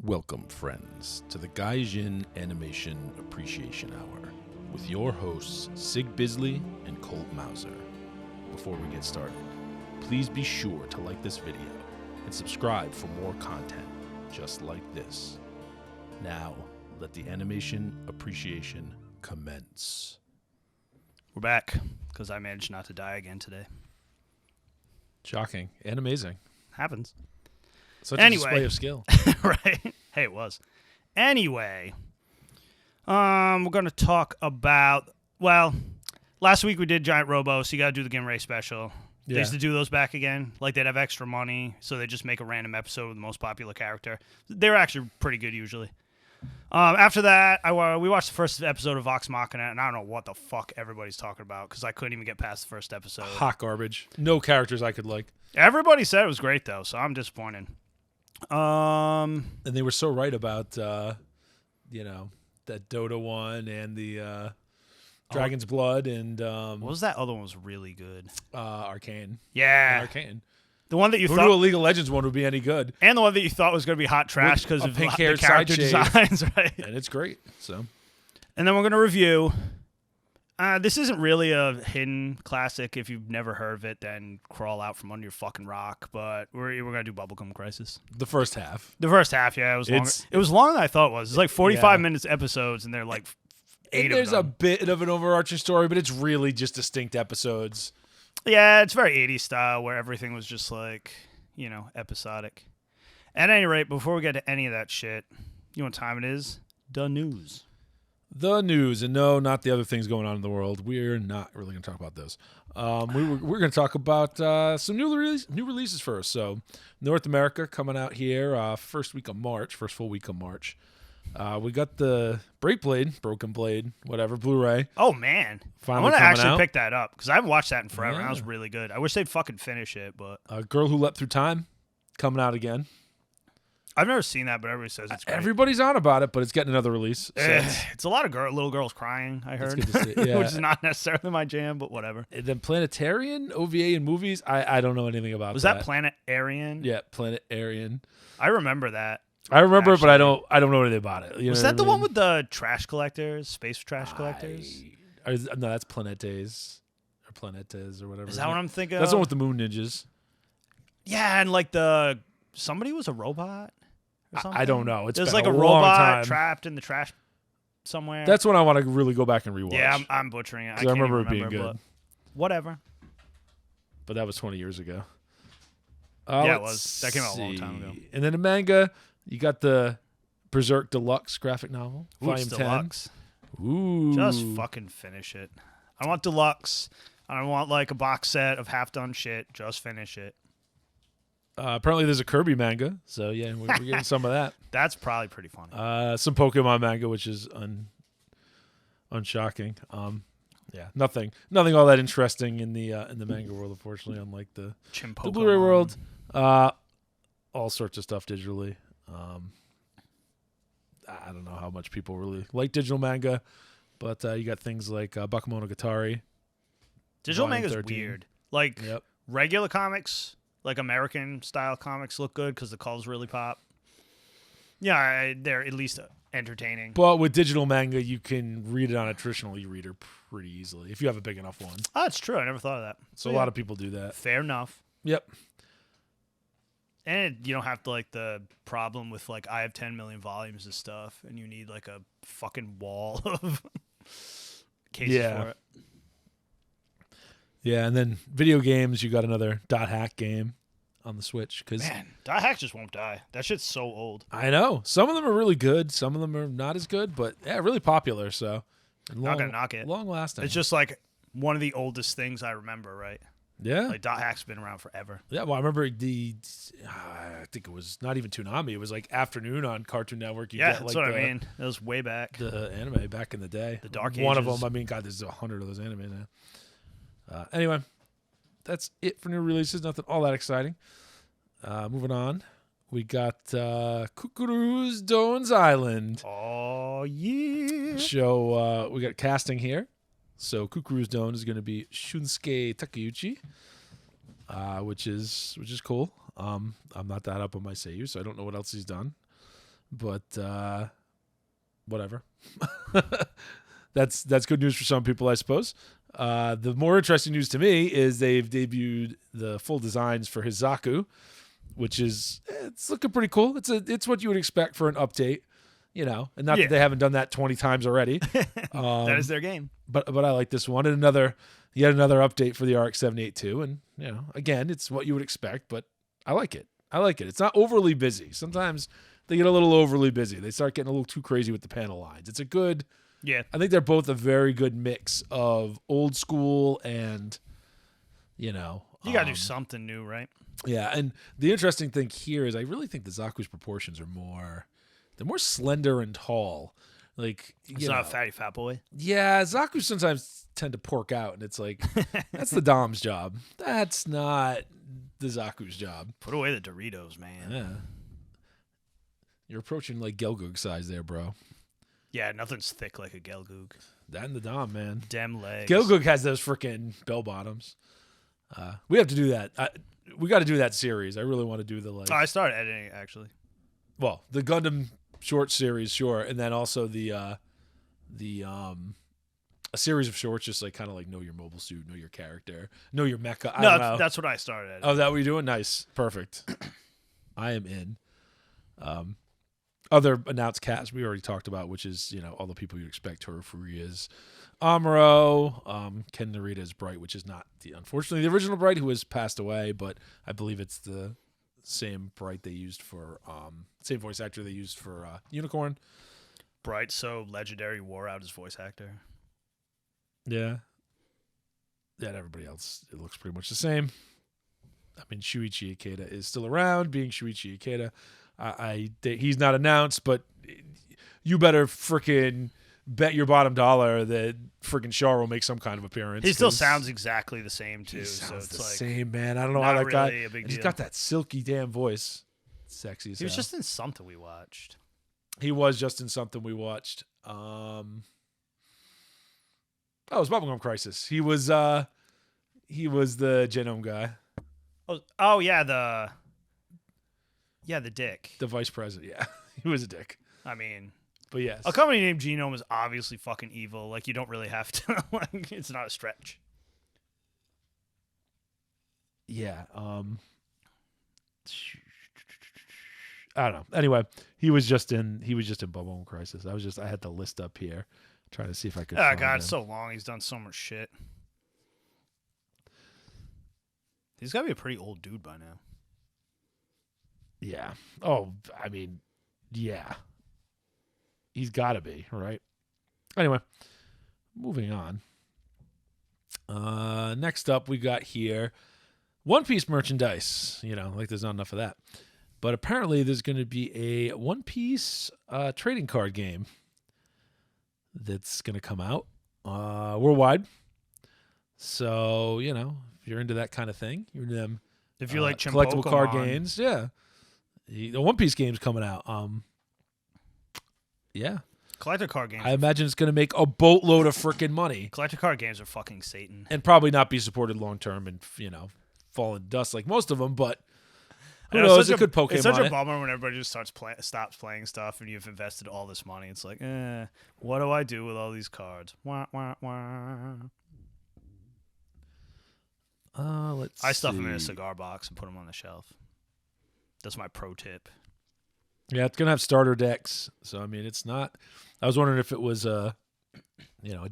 Welcome, friends, to the Gaijin Animation Appreciation Hour with your hosts, Sig Bisley and Colt Mauser. Before we get started, please be sure to like this video and subscribe for more content just like this. Now, let the animation appreciation commence. We're back, because I managed not to die again today. Shocking and amazing. Happens. Such a display of skill. Right? Hey, it was. Anyway, we're going to talk about, well, last week we did Giant Robo, so you got to do the GIN REI special. Yeah. They used to do those back again. Like, they'd have extra money, so they just make a random episode with the most popular character. They were actually pretty good usually. After that, we watched the first episode of VOX MACHINA, and I don't know what the fuck everybody's talking about, because I couldn't even get past the first episode. Hot garbage. No characters I could like. Everybody said it was great, though, so I'm disappointed. And they were so right about, that Dota one and the Dragon's Blood and what was that other one? Was really good. Arcane. Yeah, Arcane. The one that you Who thought knew a League of Legends one would be any good? And the one that you thought was going to be hot trash because of the pink-haired character side shave. designs, right? And it's great. So, and then we're going to review. This isn't really a hidden classic. If you've never heard of it, then crawl out from under your fucking rock. But we're going to do Bubblegum Crisis. the first half. The first half, yeah, it was longer. It was longer than I thought it was. It's like 45 minutes episodes, and they're like 8 And of there's a them. bit of an overarching story, but it's really just distinct episodes. Yeah, it's very 80s style, where everything was just like, episodic. At any rate, before we get to any of that shit, you know what time it is? The news. The news, and no, not the other things going on in the world. We're not really going to talk about those. We're going to talk about some new releases first. So, North America coming out here first full week of March. We got the Broken Blade, whatever, Blu-ray. Oh, man. Finally I want to coming actually out. pick that up, because I haven't watched that in forever, and Yeah. that was really good. I wish they'd fucking finish it, but Girl Who Leapt Through Time coming out again. I've never seen that, but everybody says it's great. Everybody's on about it, but it's getting another release. So It's a lot of little girls crying, I heard, good to see. Yeah. which is not necessarily my jam, but whatever. And then Planetarian, OVA and movies. I don't know anything about Was that. that Planet Aryan? Yeah, Planetarian. I remember that. I remember it, but I Actually. don't know anything about it. You Was know that the what I one mean? with the trash collectors, space trash collectors? No, that's Planetes or Planetes or whatever. Is that what I'm thinking That's the of? one with the moon ninjas. Yeah, and like somebody was a robot or something? I don't know. It's There's been like a long robot time. trapped in the trash somewhere. That's when I want to really go back and rewatch. Yeah, I'm butchering it. I 'Cause I can't remember even it being good. but whatever. But that was 20 years ago. Yeah, it let's was. That came out a long time ago. see. And then the manga, you got the Berserk Deluxe graphic novel, Ooh, Volume it's 10. deluxe. Ooh. Just fucking finish it. I want deluxe. I don't want like a box set of half done shit. Just finish it. Apparently there's a Kirby manga, so yeah, we're getting some of that. That's probably pretty funny. Some Pokemon manga, which is unshocking. Yeah, nothing all that interesting in the manga world, unfortunately, unlike the Chimpokemon. Blu-ray world. All sorts of stuff digitally. I don't know how much people really like digital manga, but you got things like Bakemonogatari. Digital Volume manga's 13. weird. Like Yep. regular comics, like American style comics, look good because the colors really pop. Yeah, they're at least entertaining. But with digital manga, you can read it on a traditional e-reader pretty easily if you have a big enough one. Oh, that's true. I never thought of that. So a lot of people do that. Fair enough. Yep. And you don't have to like the problem with like I have 10 million volumes of stuff and you need like a fucking wall of cases for it. Yeah, and then video games, you got another Dot Hack game on the Switch. Man, Dot Hack just won't die. That shit's so old. I know. Some of them are really good. Some of them are not as good, but yeah, really popular. So Not gonna knock it. Long lasting. It's just like one of the oldest things I remember, right? yeah. Like Dot Hack's been around forever. Yeah, well, I remember I think it was not even Toonami. It was like afternoon on Cartoon Network. You Yeah, get that's like what I mean. That was way back. the anime back in the day. The Dark One of Ages. them. I mean, God, there's 100 of those anime now. Anyway, that's it for new releases. Nothing all that exciting. Moving on, we got Kukuru's Doan's Island. Oh yeah. So we got casting here. So Kukuru's Doan is going to be Shunsuke Takeuchi, which is cool. I'm not that up on my seiyuu, so I don't know what else he's done. but whatever. That's good news for some people, I suppose. The more interesting news to me is they've debuted the full designs for his Zaku, which is it's looking pretty cool. It's what you would expect for an update, and not that they haven't done that 20 times already. That is their game. But I like this one, and yet another update for the RX-782, and again, it's what you would expect, but I like it. It's not overly busy. Sometimes they get a little overly busy. They start getting a little too crazy with the panel lines. It's a good. Yeah. I think they're both a very good mix of old school and, You got to do something new, right? Yeah, and the interesting thing here is I really think the Zaku's proportions are they're more slender and tall. Like, It's not a fatty fat boy. Yeah, Zaku sometimes tend to pork out, and it's like, that's the Dom's job. That's not the Zaku's job. Put away the Doritos, man. Yeah. You're approaching like Gelgoog size there, bro. Yeah, nothing's thick like a Gelgoog. That and the Dom, man. Dem legs. Gelgoog has those freaking bell bottoms. We have to do that. We got to do that series. I really want to do the like. Oh, I started editing it, actually. Well, the Gundam short series, sure, and then also a series of shorts, just like kind of like know your mobile suit, know your character, know your mecha. I don't know. That's what I started editing. Oh, is that what you're doing? Nice, perfect. I am in. Other announced cast we already talked about, which is all the people you'd expect. Toru Furuya's Amuro, Ken Narita's Bright, which is not unfortunately the original Bright who has passed away, but I believe it's the same Bright they used for same voice actor they used for Unicorn. Bright so legendary wore out his voice actor. Yeah. Yeah, and everybody else, it looks pretty much the same. I mean, Shuichi Ikeda is still around, being Shuichi Ikeda. He's not announced, but you better freaking bet your bottom dollar that freaking Char will make some kind of appearance. He still sounds exactly the same too. He So sounds it's the like same, man. I don't know how that guy. really a big He's deal. got that silky damn voice. Sexy as He was hell. just in something we watched. He was just in something we watched. It was Bubblegum Crisis. He was the genome guy. Oh yeah, the dick. The vice president, yeah. He was a dick. I mean, But yes. a company named Genome is obviously fucking evil. Like, you don't really have to. Like, it's not a stretch. Yeah. I don't know. Anyway, he was just in Bubblegum Crisis. I had the list up here, trying to see if I could. Oh find god, him. it's so long. He's done so much shit. He's got to be a pretty old dude by now. Yeah. Oh, I mean, yeah. He's got to be, right? Anyway, moving on. Next up, we got here One Piece merchandise. Like there's not enough of that. But apparently there's going to be a One Piece trading card game that's going to come out worldwide. So, if you're into that kind of thing, you're into them If you like collectible card Pokemon, games, yeah. The One Piece game's coming out. Yeah. collector card games. I imagine it's going to make a boatload of freaking money Collector card games are fucking Satan. and probably not be supported long term and, fall in dust like most of them, but who I know, knows? It could Pokemon It's such a it. bummer when everybody just stops playing stuff and you've invested all this money. It's like, what do I do with all these cards? Wah, wah, wah. Let's I stuff them in a see. cigar box and put them on the shelf. That's my pro tip. Yeah, it's going to have starter decks. So, I mean, it's not. I was wondering if it was a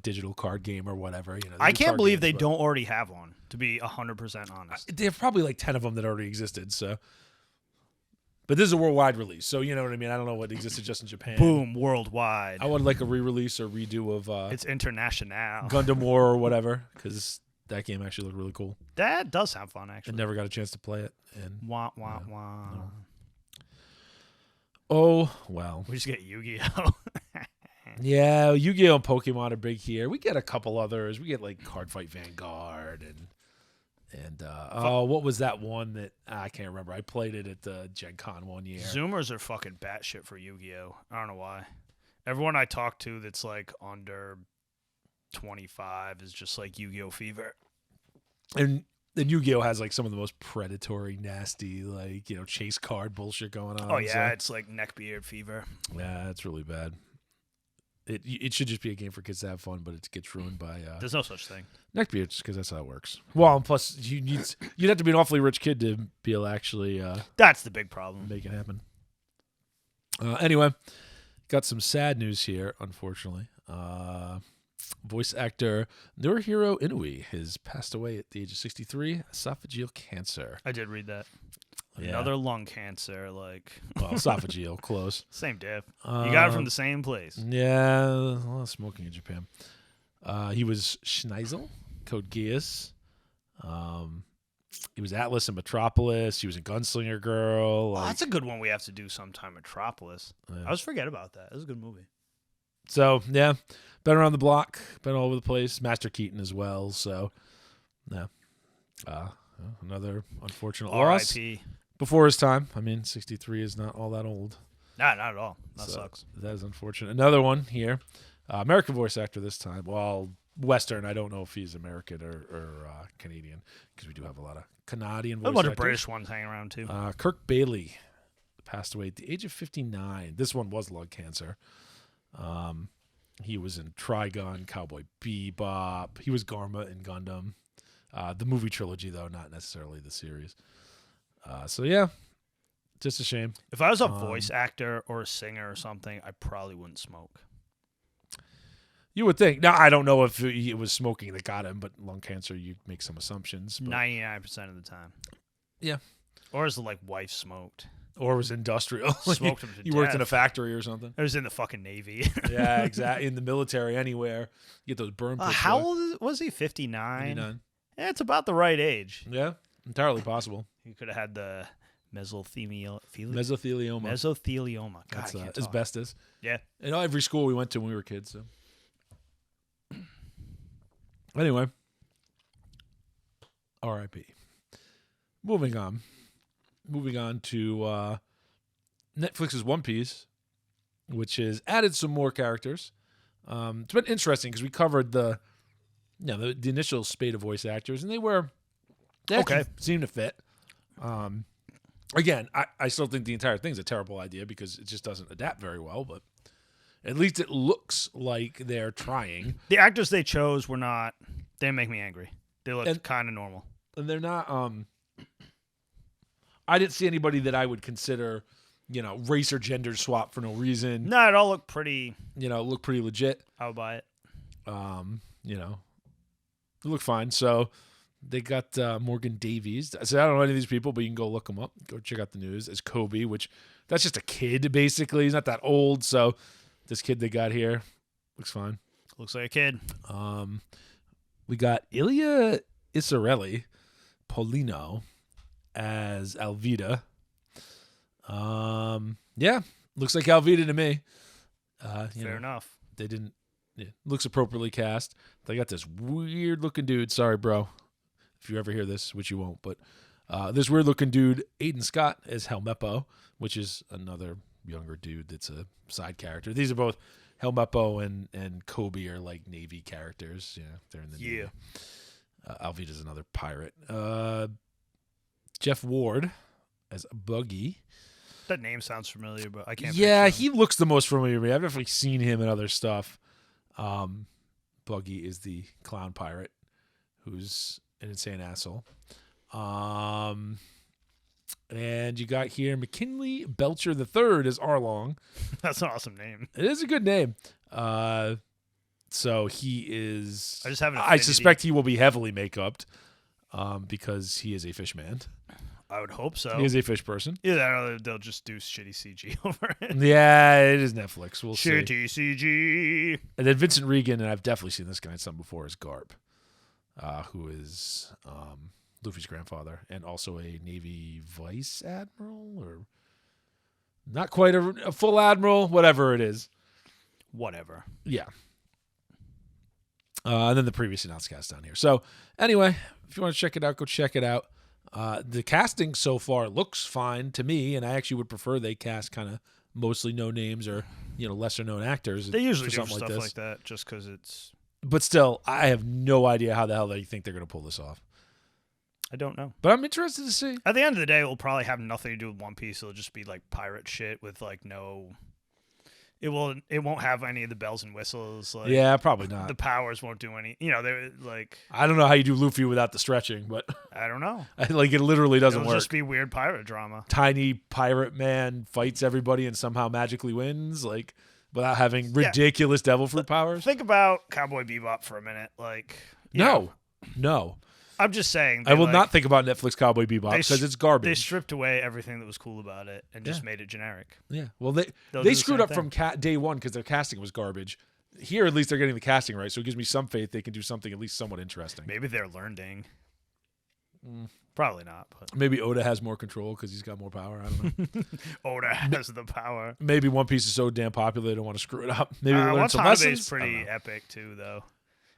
digital card game or whatever. I can't believe they don't already have one, to be 100% honest. They have probably like 10 of them that already existed. So, but this is a worldwide release. So, you know what I mean? I don't know what existed just in Japan. Boom, worldwide. I would like a re-release or redo of It's international. Gundam War or whatever, because that game actually looked really cool. That does sound fun, I actually. never got a chance to play it. And Wah, wah, wah. no. Oh, well. We just get Yu-Gi-Oh! Yeah, Yu-Gi-Oh! And Pokemon are big here. We get a couple others. We get like Card Fight Vanguard and what was that one that I can't remember. I played it at the Gen Con one year. Zoomers are fucking batshit for Yu-Gi-Oh! I don't know why. Everyone I talk to that's like under 25 is just like Yu-Gi-Oh! Fever. And And Yu-Gi-Oh has like some of the most predatory, nasty, like chase card bullshit going on. Oh yeah, so. it's like neckbeard fever. Yeah, it's really bad. It should just be a game for kids to have fun, but it gets ruined by There's no such thing. neckbeards because that's how it works. Well, plus you'd have to be an awfully rich kid to be able to actually That's the big problem. make it happen. Anyway, got some sad news here. Unfortunately, voice actor Norihiro Inui has passed away at the age of 63, esophageal cancer. I did read that. Yeah. Another lung cancer, like Well, esophageal, close. same diff. You got it from the same place. Yeah, a lot of smoking in Japan. He was Schneisel, Code Geass. He was Atlas in Metropolis. He was in Gunslinger Girl. Oh, that's a good one we have to do sometime, Metropolis. Yeah. I always forget about that. It was a good movie. So, yeah, been around the block, been all over the place. Master Keaton as well. So, yeah. Another unfortunate loss. R.I.P. Before his time. I mean, 63 is not all that old. Nah, not at all. That So, sucks. That is unfortunate. Another one here. American voice actor this time. Well, Western. I don't know if he's American or Canadian because we do have a lot of Canadian voice A bunch actors. of British ones hanging around too. Kirk Bailey passed away at the age of 59. This one was lung cancer. He was in Trigun, Cowboy Bebop. He was Garma in Gundam. The movie trilogy, though, not necessarily the series. So, yeah, just a shame. If I was a voice actor or a singer or something, I probably wouldn't smoke. You would think. Now, I don't know if it was smoking that got him, but lung cancer, you make some assumptions. But 99% of the time. Yeah. Or his like wife smoked. Or it was industrial. Smoked him to He worked in a death. factory or something. It was in the fucking Navy. Yeah, exactly. In the military, anywhere. You get those burn pits. How old was he? 59? 59. Yeah, it's about the right age. Yeah, entirely possible. He could have had the mesothelioma. Mesothelioma. Mesothelioma. God, That's I can't talk. asbestos. Yeah. In every school we went to when we were kids. So. Anyway, R.I.P. Moving on to Netflix's One Piece, which has added some more characters. It's been interesting because we covered the initial spate of voice actors, and they actually seemed to fit. Again, I still think the entire thing's a terrible idea because it just doesn't adapt very well, but at least it looks like they're trying. The actors they chose were not. They didn't make me angry. They looked kind of normal. And they're not. I didn't see anybody that I would consider, race or gender swap for no reason. No, it all looked pretty. Look pretty legit. I would buy it. It looked fine. So they got Morgan Davies. So I don't know any of these people, but you can go look them up. Go check out the news as Kobe, which that's just a kid basically. He's not that old. So this kid they got here looks fine. Looks like a kid. We got Ilya Isarelli, Paulino as Alvida. Yeah, looks like Alvida to me. Fair enough. They didn't. Yeah, looks appropriately cast. They got this weird looking dude. Sorry, bro, if you ever hear this, which you won't. But this weird looking dude, Aiden Scott, as Helmeppo, which is another younger dude that's a side character. These are both Helmeppo and Kobe are like Navy characters. Yeah, they're in the Navy. Alvida's another pirate. Jeff Ward as Buggy. That name sounds familiar, but I can't. Yeah, picture him. he looks the most familiar to me. I've definitely seen him in other stuff. Buggy is the clown pirate who's an insane asshole. And you got here McKinley Belcher III as Arlong. That's an awesome name. It is a good name. So he is. I just have an I affinity. suspect he will be heavily make-upped because he is a fish man. I would hope so. He is a fish person. Yeah, they'll just do shitty CG over it. Yeah, it is Netflix. We'll see. Shitty CG. And then Vincent Regan, and I've definitely seen this guy in something before, is Garp, who is Luffy's grandfather and also a Navy vice admiral, or not quite a full admiral, whatever it is. Whatever. Yeah. And then the previous announced cast down here. So anyway, if you want to check it out, go check it out. The casting so far looks fine to me, and I actually would prefer they cast kind of mostly no names or lesser known actors. They usually for do something stuff this. like that just because it's. But still, I have no idea how the hell they think they're going to pull this off. I don't know. But I'm interested to see. At the end of the day, it will probably have nothing to do with One Piece. It'll just be like pirate shit with like no. It won't have any of the bells and whistles. Like, Yeah, probably not. The powers won't do any. You know, they're like. I don't know how you do Luffy without the stretching, but I don't know. like it literally doesn't It'll work. just be weird pirate drama. Tiny pirate man fights everybody and somehow magically wins, like without having ridiculous devil fruit powers. Think about Cowboy Bebop for a minute. Like, No. I'm just saying. I will not think about Netflix Cowboy Bebop because it's garbage. They stripped away everything that was cool about it and just made it generic. Yeah. Well, they screwed up from day one because their casting was garbage. Here, at least, they're getting the casting right, so it gives me some faith they can do something at least somewhat interesting. Maybe they're learning. Probably not. But. Maybe Oda has more control because he's got more power. I don't know. Oda has the power. Maybe One Piece is so damn popular they don't want to screw it up. Maybe they learn some Watanabe's lessons. pretty epic too, though.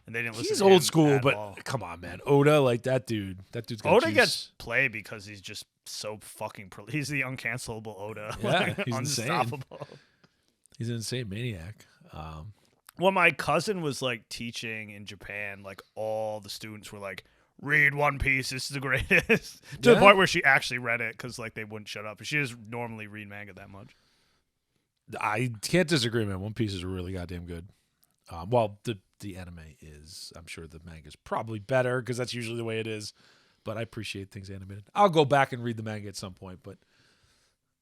And they didn't listen. He's to old him school, at but all. come on, man. Oda, like that dude. That dude's got Oda juice. gets play because he's just so fucking. He's the uncancelable Oda. Yeah, like, he's unstoppable. insane. He's an insane maniac. Well, my cousin was like teaching in Japan. Like all the students were like, "Read One Piece. This is the greatest." To the point where she actually read it because like they wouldn't shut up. She doesn't normally read manga that much. I can't disagree, man. One Piece is really goddamn good. Well, the anime is. I'm sure the manga is probably better because that's usually the way it is. But I appreciate things animated. I'll go back and read the manga at some point. But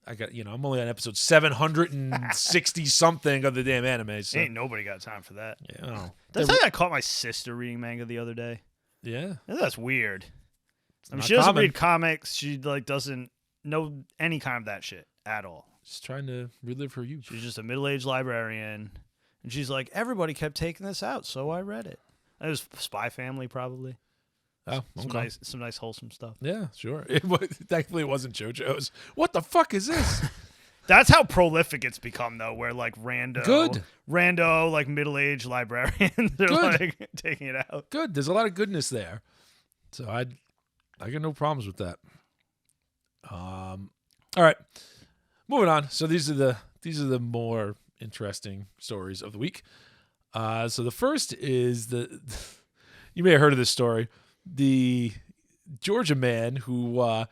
I got, I'm only on episode 760 something of the damn anime. So. Ain't nobody got time for that. Yeah, That's how I caught my sister reading manga the other day. Yeah, that's weird. I mean, not she doesn't common. read comics. She like doesn't know any kind of that shit at all. Just trying to relive her youth. She's just a middle-aged librarian, and she's like, everybody kept taking this out, so I read it. It was Spy Family, probably. Oh, okay. Some nice wholesome stuff. Yeah, sure. Thankfully, it wasn't JoJo's. What the fuck is this? That's how prolific it's become, though. Where like rando, like middle-aged librarians are like taking it out. Good. There's a lot of goodness there, so I got no problems with that. All right, moving on. So these are the more interesting stories of the week. So the first is you may have heard of this story. The Georgia man who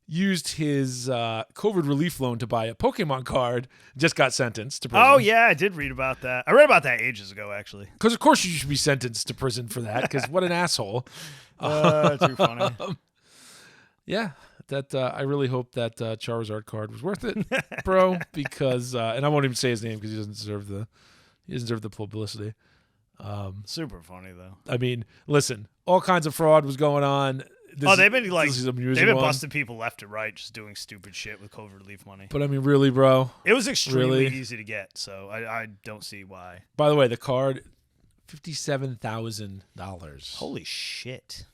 used his COVID relief loan to buy a Pokemon card just got sentenced to prison. Oh, yeah, I did read about that. I read about that ages ago, actually. Because, of course, you should be sentenced to prison for that, because what an asshole. Too funny. Yeah, I really hope that Charizard card was worth it, bro, because, and I won't even say his name because he doesn't deserve the publicity. Super funny, though. I mean, listen, all kinds of fraud was going on. They've been busting people left and right just doing stupid shit with COVID relief money. But I mean, really, bro, it was extremely easy to get, so I don't see why. By the way, the card, $57,000. Holy shit!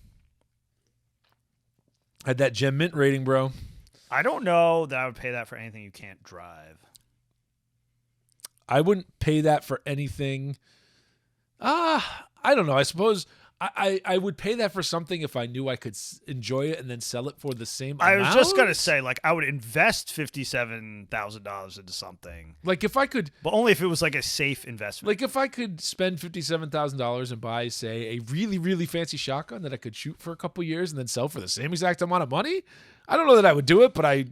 Had that Gem Mint rating, bro. I don't know that I would pay that for anything you can't drive. I wouldn't pay that for anything. I don't know. I suppose I would pay that for something if I knew I could enjoy it and then sell it for the same amount. I was just going to say, like, I would invest $57,000 into something. Like, if I could... But only if it was, like, a safe investment. Like, if I could spend $57,000 and buy, say, a really, really fancy shotgun that I could shoot for a couple years and then sell for the same exact amount of money, I don't know that I would do it, but I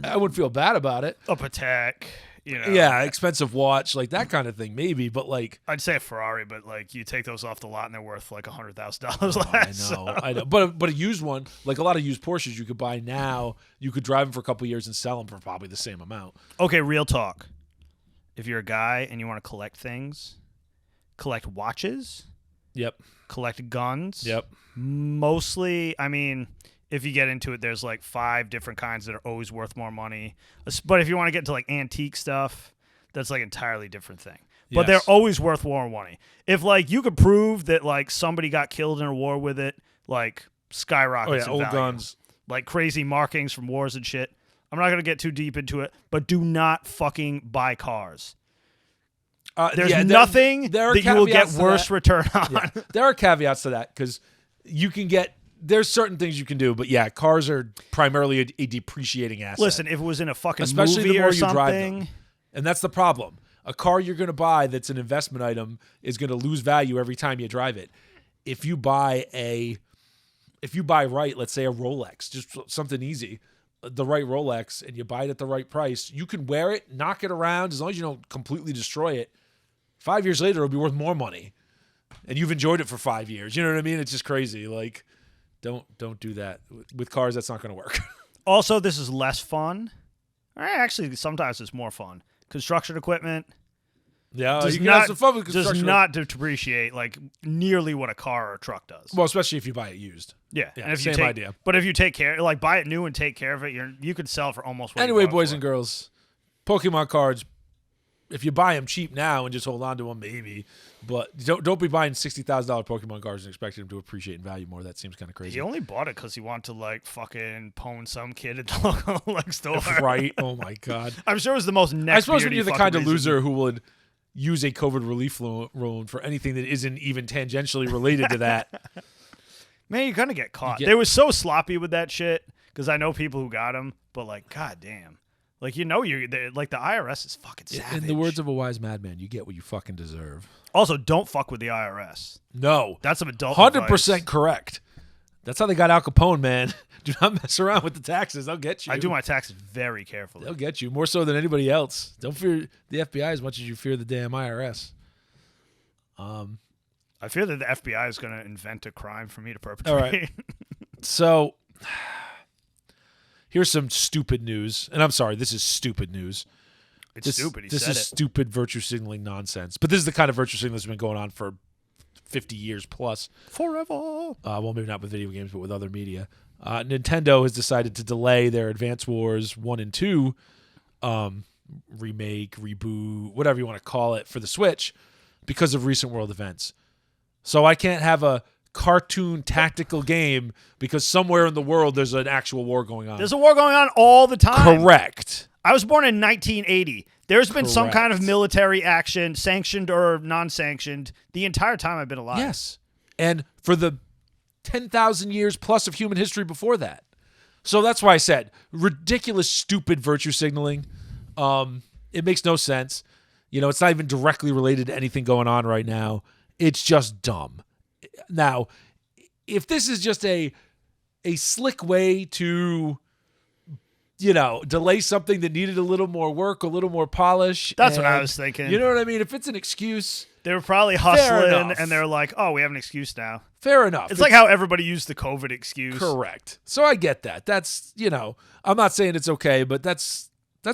wouldn't feel bad about it. A Patek... Yeah, expensive watch, like that kind of thing, maybe. But like, I'd say a Ferrari, but like you take those off the lot and they're worth like $100,000 less. I know. But a used one, like a lot of used Porsches, you could buy now. You could drive them for a couple years and sell them for probably the same amount. Okay, real talk. If you're a guy and you want to collect things, collect watches. Yep. Collect guns. Yep. Mostly, I mean. If you get into it, there's like 5 different kinds that are always worth more money. But if you want to get into like antique stuff, that's like an entirely different thing. But they're always worth more money. If like you could prove that like somebody got killed in a war with it, like skyrockets in old value. guns, like crazy markings from wars and shit. I'm not gonna get too deep into it, but do not fucking buy cars. There's nothing that you will get worse return on. Yeah. There are caveats to that because you can get. There's certain things you can do, but yeah, cars are primarily a depreciating asset. Listen, if it was in a fucking especially movie the more or you something, drive them. And that's the problem. A car you're going to buy that's an investment item is going to lose value every time you drive it. If you buy a if you buy right, let's say a Rolex, just something easy, the right Rolex, and you buy it at the right price, you can wear it, knock it around, as long as you don't completely destroy it. 5 years later, it'll be worth more money, and you've enjoyed it for 5 years. You know what I mean? It's just crazy. Like, don't do that with cars. That's not going to work. Also, this is less fun. Actually, sometimes it's more fun. Construction equipment. Yeah, does you can have some fun with does construction. not depreciate like nearly what a car or a truck does. Well, especially if you buy it used. Yeah, Yeah, and if same you take, idea. But if you take care, like buy it new and take care of it, you could sell for almost what Anyway, you bought it boys for. and girls, Pokemon cards, if you buy them cheap now and just hold on to them, maybe. But don't be buying $60,000 Pokemon cards and expecting them to appreciate in value more. That seems kind of crazy. He only bought it because he wanted to like fucking pwn some kid at the local like store. Right? Oh my God. I'm sure it was the most neck. I suppose when beardy you're the fucking kind of reason. loser who would use a COVID relief loan for anything that isn't even tangentially related to that. Man, you're gonna get caught. They were so sloppy with that shit because I know people who got them, but like, goddamn, like like the IRS is fucking savage. In the words of a wise madman, you get what you fucking deserve. Also, don't fuck with the IRS. No, That's some adult 100% advice. correct. That's how they got Al Capone, man. Do not mess around with the taxes; they'll get you. I do my taxes very carefully. They'll get you more so than anybody else. Don't fear the FBI as much as you fear the damn IRS. I fear that the FBI is going to invent a crime for me to perpetrate. All right. So, here's some stupid news. And I'm sorry, this is stupid news. It's stupid. This is stupid virtue signaling nonsense. But this is the kind of virtue signaling that's been going on for 50 years plus. Forever. Well, maybe not with video games, but with other media. Nintendo has decided to delay their Advance Wars 1 and 2 remake, reboot, whatever you want to call it, for the Switch because of recent world events. So I can't have a cartoon tactical game because somewhere in the world there's an actual war going on. There's a war going on all the time. Correct. I was born in 1980. There's been some kind of Correct. military action, sanctioned or non-sanctioned, the entire time I've been alive. Yes. And for the 10,000 years plus of human history before that. So that's why I said ridiculous, stupid virtue signaling. It makes no sense. You know, it's not even directly related to anything going on right now. It's just dumb. Now, if this is just a slick way to, you know, delay something that needed a little more work, a little more polish. That's what I was thinking. You know what I mean? If it's an excuse, They were probably hustling, enough. and they're like, oh, we have an excuse now. fair enough. It's like how everybody used the COVID excuse. Correct. So I get that. That's, you know, I'm not saying it's okay, but that's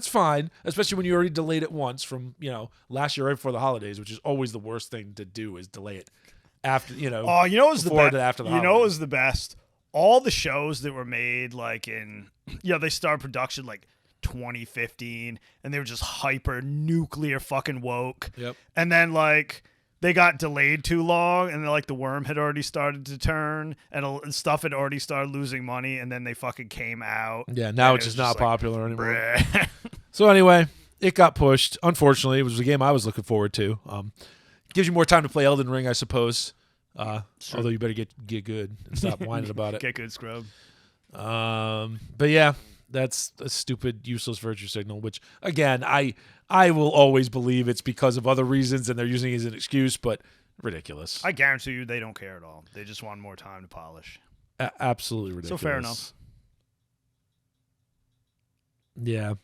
fine, especially when you already delayed it once from, you know, last year right before the holidays, which is always the worst thing to do is delay it after, you know. Oh, you know what was the before best? to after the You know what holidays. was the best? All the shows that were made, like in, you know, they started production like 2015, and they were just hyper nuclear fucking woke. Yep. And then like they got delayed too long, and then like the worm had already started to turn, and stuff had already started losing money, and then they fucking came out. Yeah, now and it's it was just not like, popular anymore. Bruh. So anyway, it got pushed. Unfortunately, it was a game I was looking forward to. Gives you more time to play Elden Ring, I suppose. Although you better get good and stop whining about it. Get good, scrub. But yeah, that's a stupid, useless virtue signal, which, again, I will always believe it's because of other reasons and they're using it as an excuse, but ridiculous. I guarantee you they don't care at all. They just want more time to polish. Absolutely ridiculous. So fair enough. Yeah.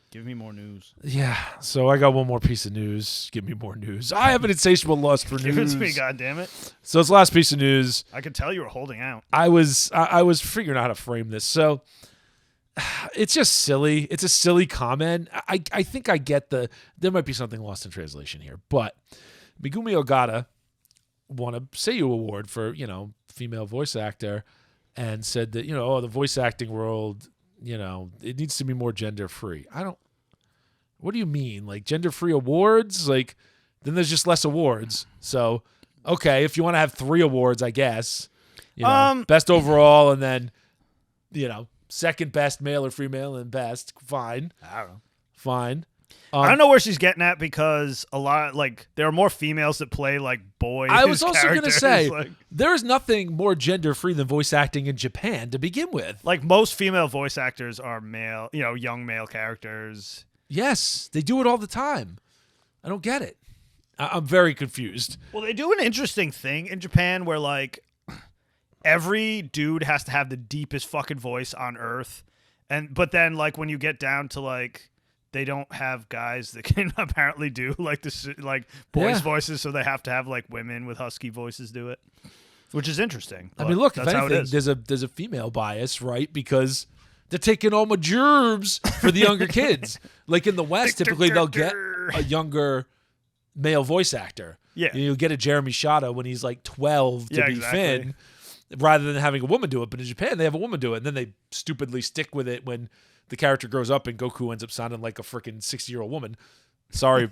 Give me more news. Yeah. So I got one more piece of news. Give me more news. I have an insatiable lust for Give it news. to me, goddammit. So it's the last piece of news. I could tell you were holding out. I was figuring out how to frame this. So it's just silly. It's a silly comment. I think I get there might be something lost in translation here, but Megumi Ogata won a Seiyu Award for, you know, female voice actor and said that, you know, the voice acting world, you know, it needs to be more gender free. What do you mean? Like gender free awards? Like then there's just less awards. So, okay, if you want to have 3 awards, I guess, you know, best overall and then, you know, second best male or female and best. Fine. I don't know. Fine. I don't know where she's getting at because a lot, like, there are more females that play, like, boys. I was also going to say, like, there's nothing more gender-free than voice acting in Japan to begin with. like, most female voice actors are male, you know, young male characters. Yes, they do it all the time. I don't get it. I'm very confused. Well, they do an interesting thing in Japan where, like, every dude has to have the deepest fucking voice on earth. But then, like, when you get down to, like, they don't have guys that can apparently do, like, this, like, boys' voices, so they have to have, like, women with husky voices do it, which is interesting. I mean, look, if anything, there's a female bias, right? Because they're taking all my gerbs for the younger kids. Like, in the West, typically they'll get a younger male voice actor. Yeah. You'll get a Jeremy Shada when he's like 12 to be Finn, rather than having a woman do it. But in Japan, they have a woman do it, and then they stupidly stick with it when the character grows up and Goku ends up sounding like a freaking 60-year-old woman. Sorry,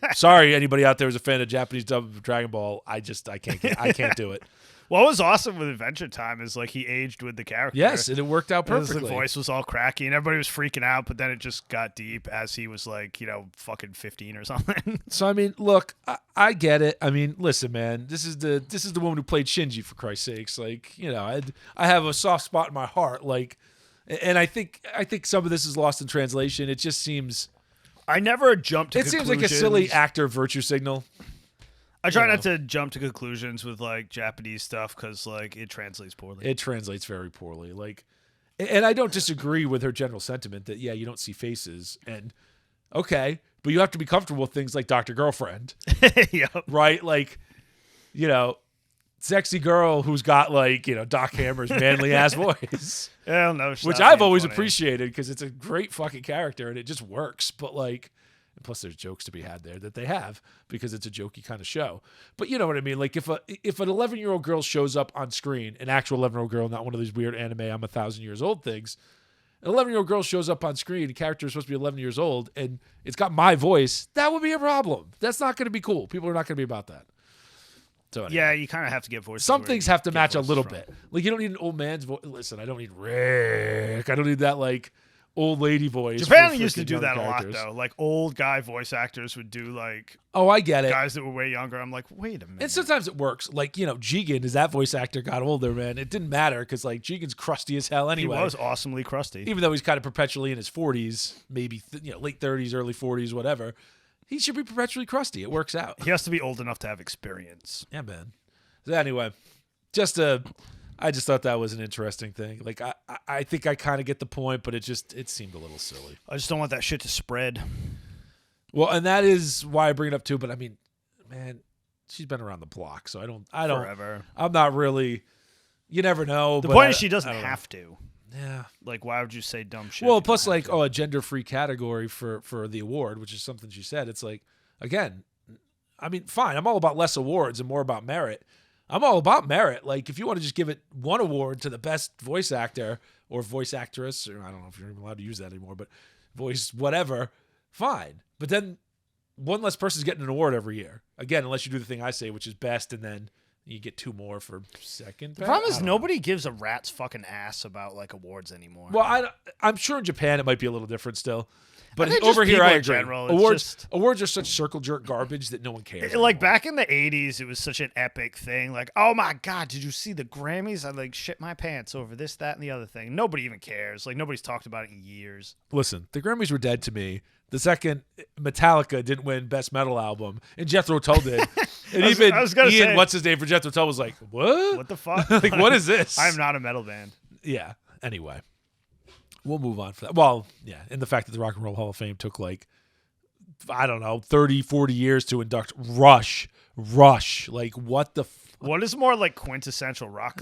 anybody out there who's a fan of Japanese dub of Dragon Ball. I can't do it. What was awesome with Adventure Time is, like, he aged with the character. Yes, and it worked out perfectly. The voice was all cracky, and everybody was freaking out, but then it just got deep as he was, like, fucking 15 or something. So, I mean, look, I get it. I mean, listen, man, this is the woman who played Shinji, for Christ's sakes. Like, I have a soft spot in my heart, like, and I think some of this is lost in translation. It just seems... I never jumped to conclusions. It seems like a silly actor virtue signal. I try not to jump to conclusions with, like, Japanese stuff because, like, it translates poorly. It translates very poorly. Like, and I don't disagree with her general sentiment that, yeah, you don't see faces. And, okay, but you have to be comfortable with things like Dr. Girlfriend. Yep. Right? Like, sexy girl who's got, like, Doc Hammer's manly-ass voice. Hell no. Which I've always appreciated because it's a great fucking character and it just works. But, like... And plus, there's jokes to be had there that they have because it's a jokey kind of show. But you know what I mean? Like, if an 11-year-old girl shows up on screen, an actual 11-year-old girl, not one of these weird anime I'm 1,000 years old things, an 11-year-old girl shows up on screen, the character is supposed to be 11 years old, and it's got my voice, that would be a problem. That's not going to be cool. People are not going to be about that. So anyway. Yeah, you kind of have to get voices. Some things have to match a little bit. Like, you don't need an old man's voice. Listen, I don't need Rick. I don't need that, like... old lady voice. Japan used to do that a lot, though. Like, old guy voice actors would do, like... Oh, I get it. Guys that were way younger. I'm like, wait a minute. And sometimes it works. Like, Jigen, as that voice actor got older, man, it didn't matter because, like, Jigen's crusty as hell anyway. He was awesomely crusty. Even though he's kind of perpetually in his 40s, maybe, late 30s, early 40s, whatever. He should be perpetually crusty. It works out. He has to be old enough to have experience. Yeah, man. So anyway, I just thought that was an interesting thing. Like, I think I kind of get the point, but it seemed a little silly. I just don't want that shit to spread. Well, and that is why I bring it up too. But I mean, man, she's been around the block, so I don't. Forever. I'm not really. You never know. The point is, she doesn't have to. Yeah. Like, why would you say dumb shit? Well, plus, like, a gender-free category for the award, which is something she said. It's like, again, I mean, fine. I'm all about less awards and more about merit. I'm all about merit. Like, if you want to just give it one award to the best voice actor or voice actress, or I don't know if you're even allowed to use that anymore, but voice whatever, fine. But then one less person's getting an award every year. Again, unless you do the thing I say, which is best, and then you get two more for second. The problem is nobody gives a rat's fucking ass about, like, awards anymore. Well, I'm sure in Japan it might be a little different still. But over here, I agree. General, awards are such circle jerk garbage that no one cares. Like, back in the 80s, it was such an epic thing. Like, oh my God, did you see the Grammys? I, like, shit my pants over this, that, and the other thing. Nobody even cares. Like, nobody's talked about it in years. Listen, the Grammys were dead to me. The second Metallica didn't win Best Metal Album, and Jethro Tull did. And Ian, what's his name for Jethro Tull, was like, what? What the fuck? Like, what is this? I'm not a metal band. Yeah. Anyway. We'll move on for that. Well, yeah, and the fact that the Rock and Roll Hall of Fame took, like, I don't know, 30, 40 years to induct Rush. Like, what the What is more, like, quintessential rock?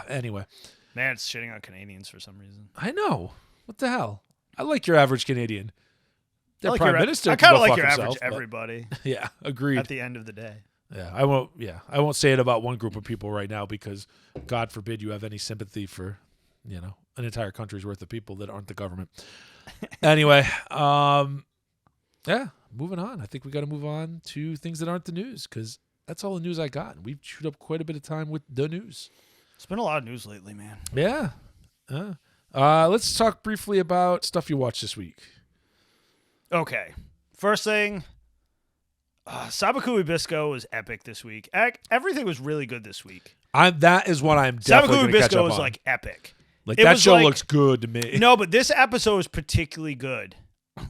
Anyway. Man, it's shitting on Canadians for some reason. I know. What the hell? I like your average Canadian. Their like prime minister. I kind of like your average everybody. Yeah, agreed. At the end of the day. Yeah, I won't say it about one group of people right now because, God forbid, you have any sympathy for, an entire country's worth of people that aren't the government. Anyway, yeah, moving on. I think we got to move on to things that aren't the news because that's all the news I got. We've chewed up quite a bit of time with the news. It's been a lot of news lately, man. Yeah. Let's talk briefly about stuff you watched this week. Okay. First thing, Sabaku Ibisco was epic this week. Everything was really good this week. That is what I'm definitely going to catch up on. Sabaku Ibisco was, like, epic. Like, that show looks good to me. No, but this episode was particularly good.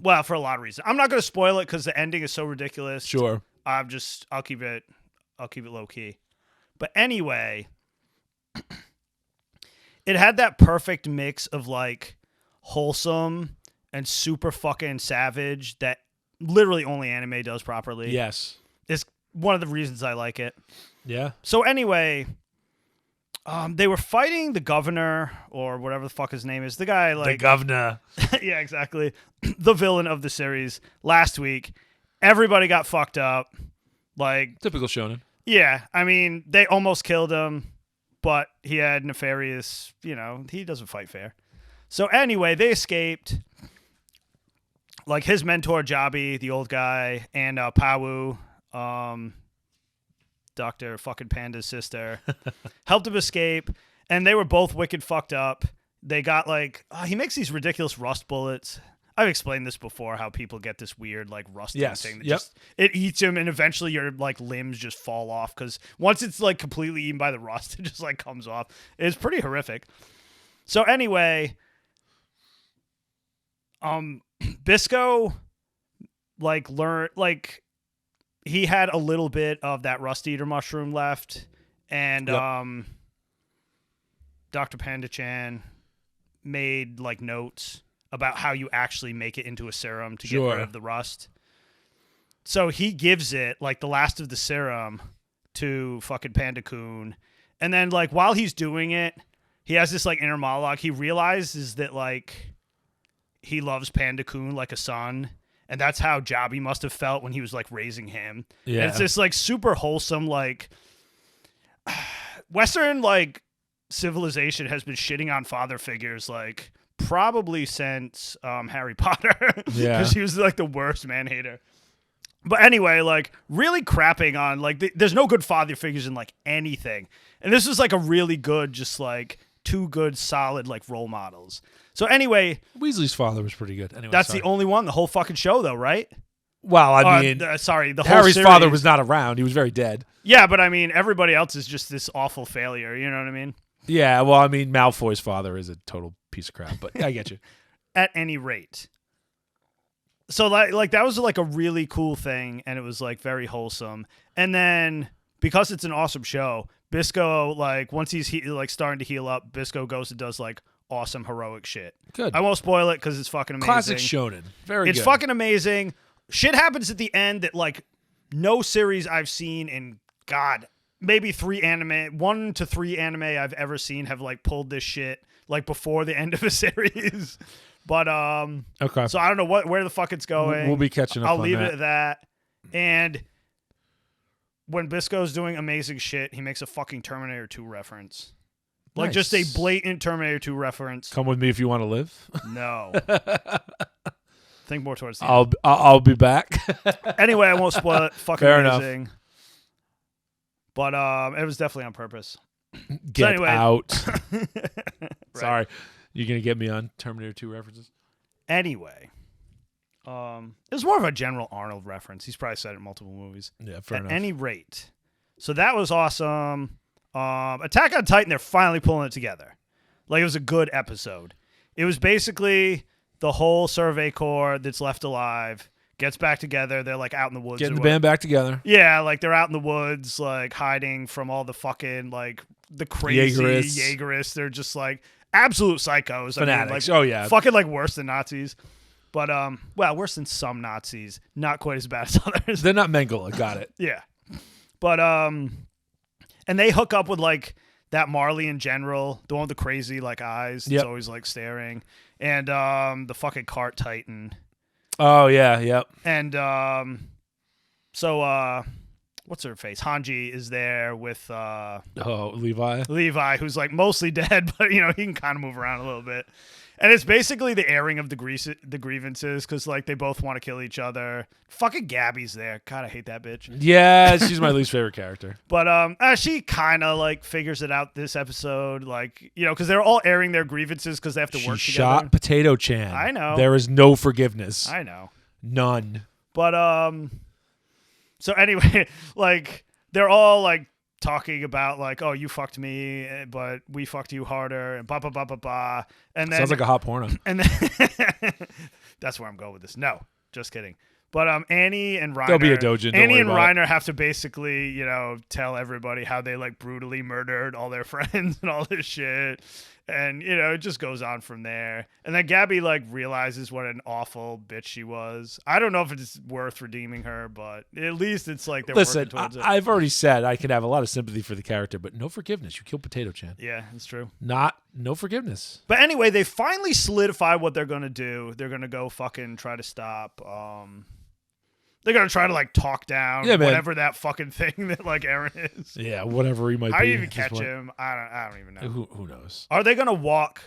Well, for a lot of reasons. I'm not going to spoil it because the ending is so ridiculous. Sure. I'll keep it low key. But anyway, it had that perfect mix of like wholesome and super fucking savage that literally only anime does properly. Yes. It's one of the reasons I like it. Yeah. So anyway, they were fighting the governor or whatever the fuck his name is. The guy like the governor. yeah, exactly. The villain of the series last week. Everybody got fucked up. Like Typical shonen. yeah, I mean, they almost killed him, but he had nefarious, he doesn't fight fair. So anyway, they escaped. Like his mentor, Jabi, the old guy, and Pawu, Dr. fucking Panda's sister, helped him escape, and they were both wicked fucked up. They got he makes these ridiculous rust bullets. I've explained this before, how people get this weird rusting thing that it eats them, and eventually your limbs just fall off because once it's completely eaten by the rust, it just comes off. It's pretty horrific. So anyway, Bisco learned he had a little bit of that rust eater mushroom left, and Dr. Panda-chan made notes about how you actually make it into a serum to get rid of the rust. So he gives it the last of the serum to fucking Panda-kun, and then while he's doing it, he has this inner monologue. He realizes that he loves Panda-kun like a son, and that's how Jabi must have felt when he was raising him. Yeah, and it's this super wholesome Western civilization has been shitting on father figures probably since Harry Potter. Yeah, because he was the worst man hater. But anyway, really crapping on there's no good father figures in anything, and this was a really good, just two good solid role models. So anyway, Weasley's father was pretty good. Anyway, that's the only one the whole fucking show though, right? Well, I mean, the whole Harry's series. father was not around. He was very dead. Yeah, but I mean, everybody else is just this awful failure. You know what I mean? Yeah, well, I mean, Malfoy's father is a total piece of crap, but I get you. At any rate. So that was a really cool thing, and it was very wholesome. And then because it's an awesome show, Bisco once he's starting to heal up, Bisco goes and does awesome heroic shit. Good. I won't spoil it because it's fucking amazing. Classic shonen. Very It's good. fucking amazing. Shit happens at the end that no series I've seen in maybe 1 to 3 anime I've ever seen have pulled this shit before the end of a series. But okay. So I don't know where the fuck it's going. We'll be catching up. I'll leave it at that. And when Bisco's doing amazing shit, he makes a fucking Terminator 2 reference. Nice. Just a blatant Terminator 2 reference. Come with me if you want to live. No. Think more towards the end. I'll be back. Anyway, I won't spoil it. Fucking Fair amazing. Enough. But it was definitely on purpose. Get anyway. out. Right. Sorry. You're going to get me on Terminator 2 references? Anyway. It was more of a General Arnold reference. He's probably said it in multiple movies. Yeah, fair enough. At any rate. So that was awesome. Attack on Titan, they're finally pulling it together. It was a good episode. It was basically the whole Survey Corps that's left alive gets back together. They're out in the woods. Getting the band back together. Yeah, they're out in the woods, hiding from all the fucking the crazy Jaegerists. They're just absolute psychos. Fanatics. I mean, yeah. Fucking worse than Nazis. But worse than some Nazis. Not quite as bad as others. They're not Mengele. Got it. Yeah. But and they hook up with that Marley general, the one with the crazy eyes that's always staring, and the fucking cart Titan. Oh yeah, yep. And so what's her face? Hanji is there with Levi. Levi, who's mostly dead, but he can kind of move around a little bit. And it's basically the airing of the grievances because they both want to kill each other. Fucking Gabby's there. God, I hate that bitch. Yeah, she's my least favorite character. But she kind of figures it out this episode, because they're all airing their grievances because they have to work together. She shot Potato Chan. I know. There is no forgiveness. I know. None. But so anyway, they're all talking about oh, you fucked me, but we fucked you harder, and blah blah blah blah blah. And then sounds like a hot porno. And then that's where I'm going with this. No, just kidding. But Annie and Reiner, There'll be a dojin. Annie and Reiner have to basically, tell everybody how they like brutally murdered all their friends and all this shit. And, it just goes on from there. And then Gabby, like, realizes what an awful bitch she was. I don't know if it's worth redeeming her, but at least it's like they're working towards it. I've already said I can have a lot of sympathy for the character, but no forgiveness. You killed Potato Chan. Yeah, it's true. No forgiveness. But anyway, they finally solidify what they're going to do. They're going to go fucking try to stop... They're going to try to, like, talk down whatever that fucking thing that, like, Aaron is. Yeah, whatever he might be. How do you even catch him? I don't even know. Who knows? Are they going to walk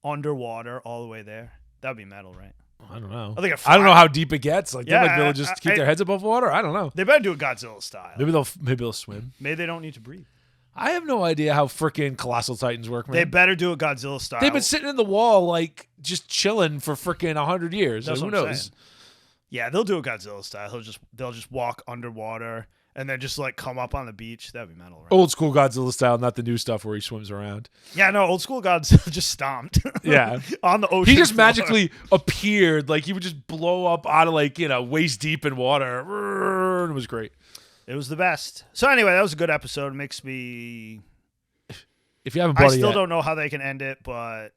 underwater all the way there? That would be metal, right? I don't know. I don't know how deep it gets. Like, they'll just keep their heads above water? I don't know. They better do it Godzilla style. Maybe they'll swim. Maybe they don't need to breathe. I have no idea how freaking Colossal Titans work, man. They better do it Godzilla style. They've been sitting in the wall, like, just chilling for freaking 100 years. That's who what I'm knows? saying. Yeah, they'll do it Godzilla style. They'll just walk underwater and then just like come up on the beach. That'd be metal, right? Old school Godzilla style, not the new stuff where he swims around. Yeah, no, old school Godzilla just stomped. Yeah. On the ocean. He just floor. magically appeared. Like, he would just blow up out of, like, waist deep in water. It was great. It was the best. So anyway, that was a good episode. It makes me... If you haven't bought I it still yet, don't know how they can end it, but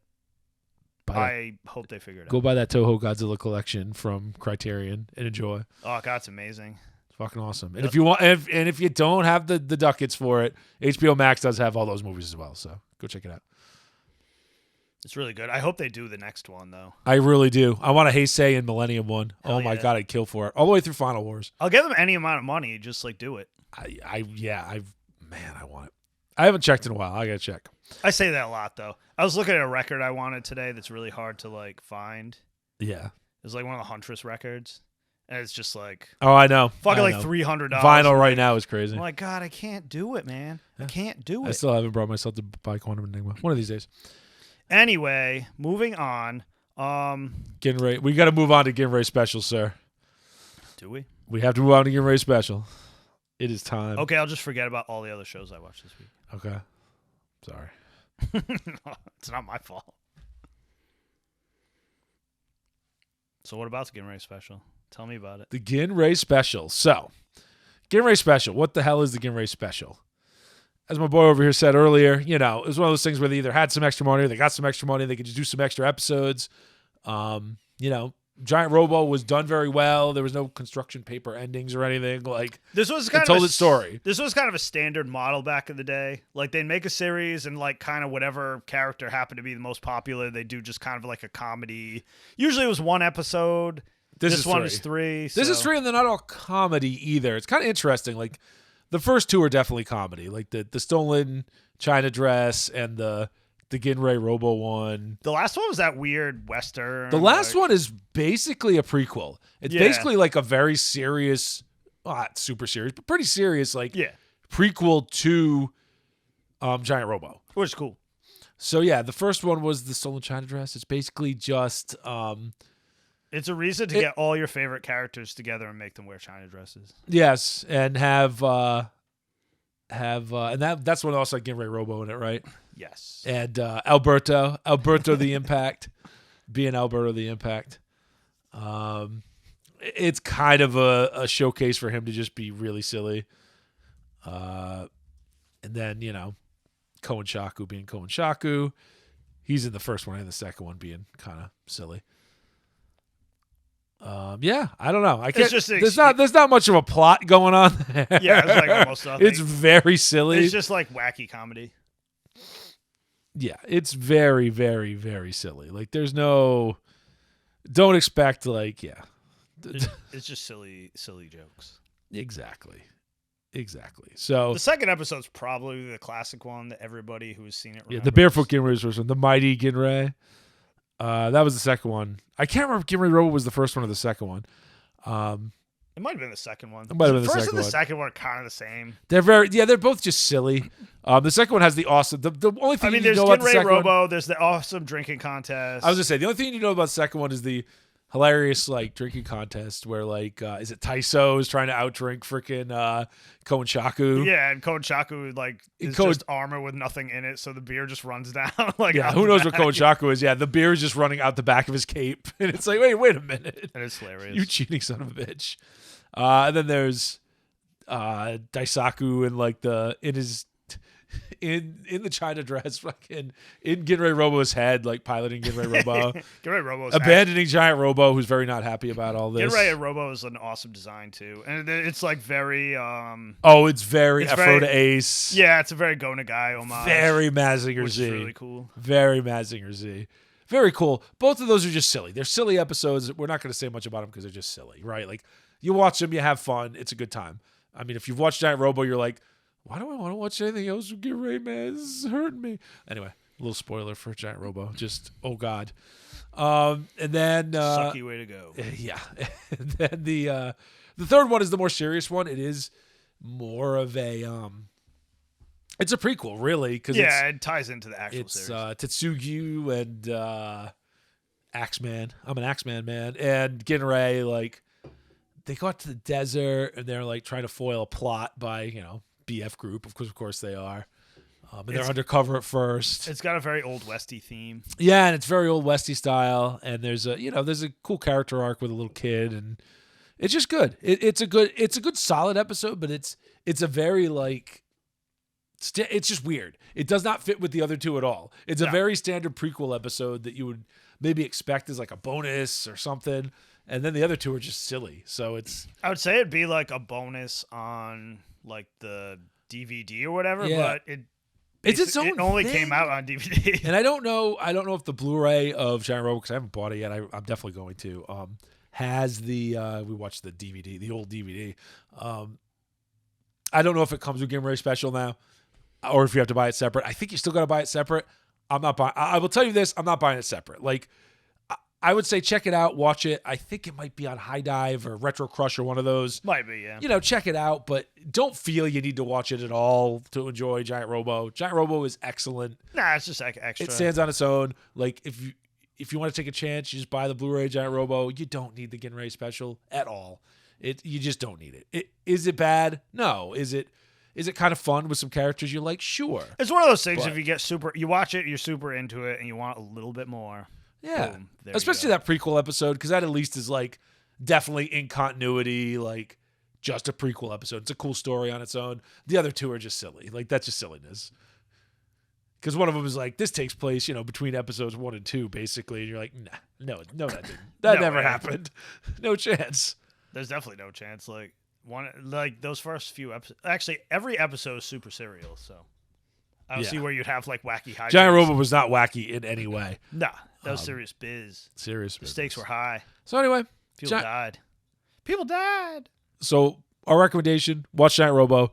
I hope they figure it out. go buy that Toho Godzilla collection from Criterion and enjoy. Oh, God, it's amazing. It's fucking awesome. And if you want, and if you don't have the ducats for it, HBO Max does have all those movies as well. So go check it out. It's really good. I hope they do the next one, though. I really do. I want a Heisei and Millennium one. Hell oh my yeah. God, I'd kill for it. All the way through Final Wars. I'll give them any amount of money. Just like do it. I want it. I haven't checked in a while. I gotta check. I say that a lot, though. I was looking at a record I wanted today that's really hard to like find. Yeah. It's like one of the Huntress records. And it's just like... Oh, I know. Fucking like $300. Vinyl right now is crazy. I'm like, God, I can't do it, man. I can't do it. I still haven't brought myself to buy Quantum Enigma. One of these days. Anyway, moving on. GIN REI. We got to move on to GIN REI Special, sir. Do we? We have to move on to GIN REI Special. It is time. Okay, I'll just forget about all the other shows I watched this week. Okay. Sorry. It's not my fault. So what about the GIN REI Special? Tell me about it. The GIN REI Special. So, GIN REI Special. What the hell is the GIN REI Special? As my boy over here said earlier, it was one of those things where they either had some extra money or they got some extra money. They could just do some extra episodes. Giant Robo was done very well. There was no construction paper endings or anything. Like, this was kind it told its story. This was kind of a standard model back in the day. Like, they'd make a series and like kind of whatever character happened to be the most popular, they do just kind of like a comedy. Usually it was one episode. This one is three. This is three, and they're not all comedy either. It's kind of interesting. Like, the first two are definitely comedy. Like the Stolen China Dress and the GIN REI Robo one. The last one was that weird Western. The last one is basically a prequel. It's basically like a very serious, not super serious, but pretty serious, like prequel to Giant Robo. Which is cool. So yeah, the first one was the Stolen China Dress. It's basically just it's a reason to get all your favorite characters together and make them wear China dresses. Yes, and have and that's one also had GIN REI Robo in it, right? Yes. And Alberto the Impact, being Alberto the Impact. It's kind of a showcase for him to just be really silly. And then, Koen Shaku being Koen Shaku. He's in the first one and the second one being kind of silly. I don't know. I can't. There's not much of a plot going on there. Yeah, it's like almost nothing. It's very silly. It's just like wacky comedy. Yeah, it's very, very, very silly. Like, there's no. Don't expect it's just silly jokes. Exactly. So the second episode's probably the classic one that everybody who's seen it remembers. Yeah, the Barefoot GIN REI version, the Mighty GIN REI. That was the second one. I can't remember if GIN REI Robo was the first one or the second one. It might have been the second one. It might have been the first second and the one. second one are kind of the same. They're both just silly. The second one has the awesome. The only thing you there's know about GIN the REI second Robo. one, There's the awesome drinking contest. I was gonna say the only thing you know about the second one is the hilarious like drinking contest where like is it Taiso is trying to outdrink freaking Koenshaku. Yeah, and Koenshaku like is just armor with nothing in it, so the beer just runs down. Like yeah, who knows what Koenshaku is? Yeah, the beer is just running out the back of his cape, and it's like, wait a minute, and it's hilarious. You cheating son of a bitch. And then there's Daisaku and like in the China dress, fucking in GIN REI Robo's head, like piloting GIN REI Robo. GIN REI Robo's abandoning Giant Robo, who's very not happy about all this. GIN REI Robo is an awesome design too, and it's like very. It's very Afro to Ace. Yeah, it's a very Go Nagai homage. Very Mazinger which Z. is really cool. Very Mazinger Z. Very cool. Both of those are just silly. They're silly episodes. We're not going to say much about them because they're just silly, right? Like you watch them, you have fun. It's a good time. I mean, if you've watched Giant Robo, you're like, why do I want to watch anything else with GIN REI, man? This is hurting me. Anyway, a little spoiler for Giant Robo. Just, oh, God. And then... sucky way to go. Yeah. And then the third one is the more serious one. It is more of a... it's a prequel, really. Cause it ties into the actual series. It's Tetsugu and Axeman. I'm an Axeman, man. And GIN REI, like, they go out to the desert and they're, like, trying to foil a plot by, BF group, of course they are, and they're undercover at first. It's got a very old westy theme. Yeah, and it's very old westy style. And there's a cool character arc with a little kid, and it's just good. It's a good solid episode, but it's a very like, it's just weird. It does not fit with the other two at all. It's a very standard prequel episode that you would maybe expect as like a bonus or something, and then the other two are just silly. So I would say it'd be like a bonus on like the DVD or whatever, but it's its own. It only thing. came out on DVD. And I don't know if the Blu-ray of Giant Robo, because I haven't bought it yet. I'm definitely going to. Has the we watched the DVD, the old DVD. I don't know if it comes with GIN REI Special now, or if you have to buy it separate. I think you still got to buy it separate. I'm not buying. I will tell you this: I'm not buying it separate. Like, I would say check it out, watch it. I think it might be on High Dive or Retro Crush or one of those. Might be, yeah. Check it out, but don't feel you need to watch it at all to enjoy Giant Robo. Giant Robo is excellent. Nah, it's just extra. It stands on its own. Like, if you want to take a chance, you just buy the Blu-ray Giant Robo. You don't need the GIN REI Special at all. You just don't need it. Is it bad? No. Is it kind of fun with some characters you're like? Sure. It's one of those things, if you watch it, you're super into it, and you want a little bit more. Yeah, boom, especially that prequel episode, because that at least is like definitely in continuity, like just a prequel episode. It's a cool story on its own. The other two are just silly. Like, that's just silliness. Because one of them is like, this takes place, between episodes 1 and 2, basically. And you're like, no, that didn't. That never happened. No chance. There's definitely no chance. Like those first few episodes. Actually, every episode is super serial, so I don't see where you'd have like wacky hijinks. Giant Robo was not wacky in any way. Nah. That was serious biz. Serious biz. The stakes were high. So anyway. People died. People died. So our recommendation, watch Giant Robo.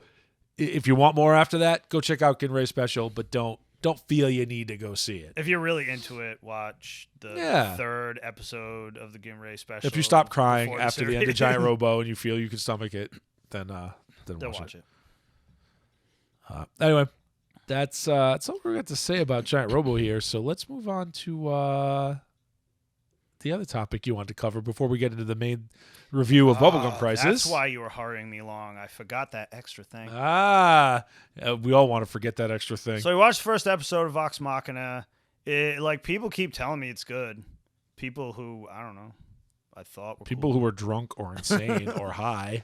If you want more after that, go check out GIN REI Special, but don't feel you need to go see it. If you're really into it, watch the third episode of the GIN REI Special. If you stop crying after the end of Giant Robo and you feel you can stomach it, then watch it. Anyway. That's all we're going to say about Giant Robo here. So let's move on to the other topic you want to cover before we get into the main review of Bubblegum Crisis. That's why you were hurrying me along. I forgot that extra thing. We all want to forget that extra thing. So we watched the first episode of Vox Machina. People keep telling me it's good. People who, I don't know, I thought were people who were drunk or insane or high.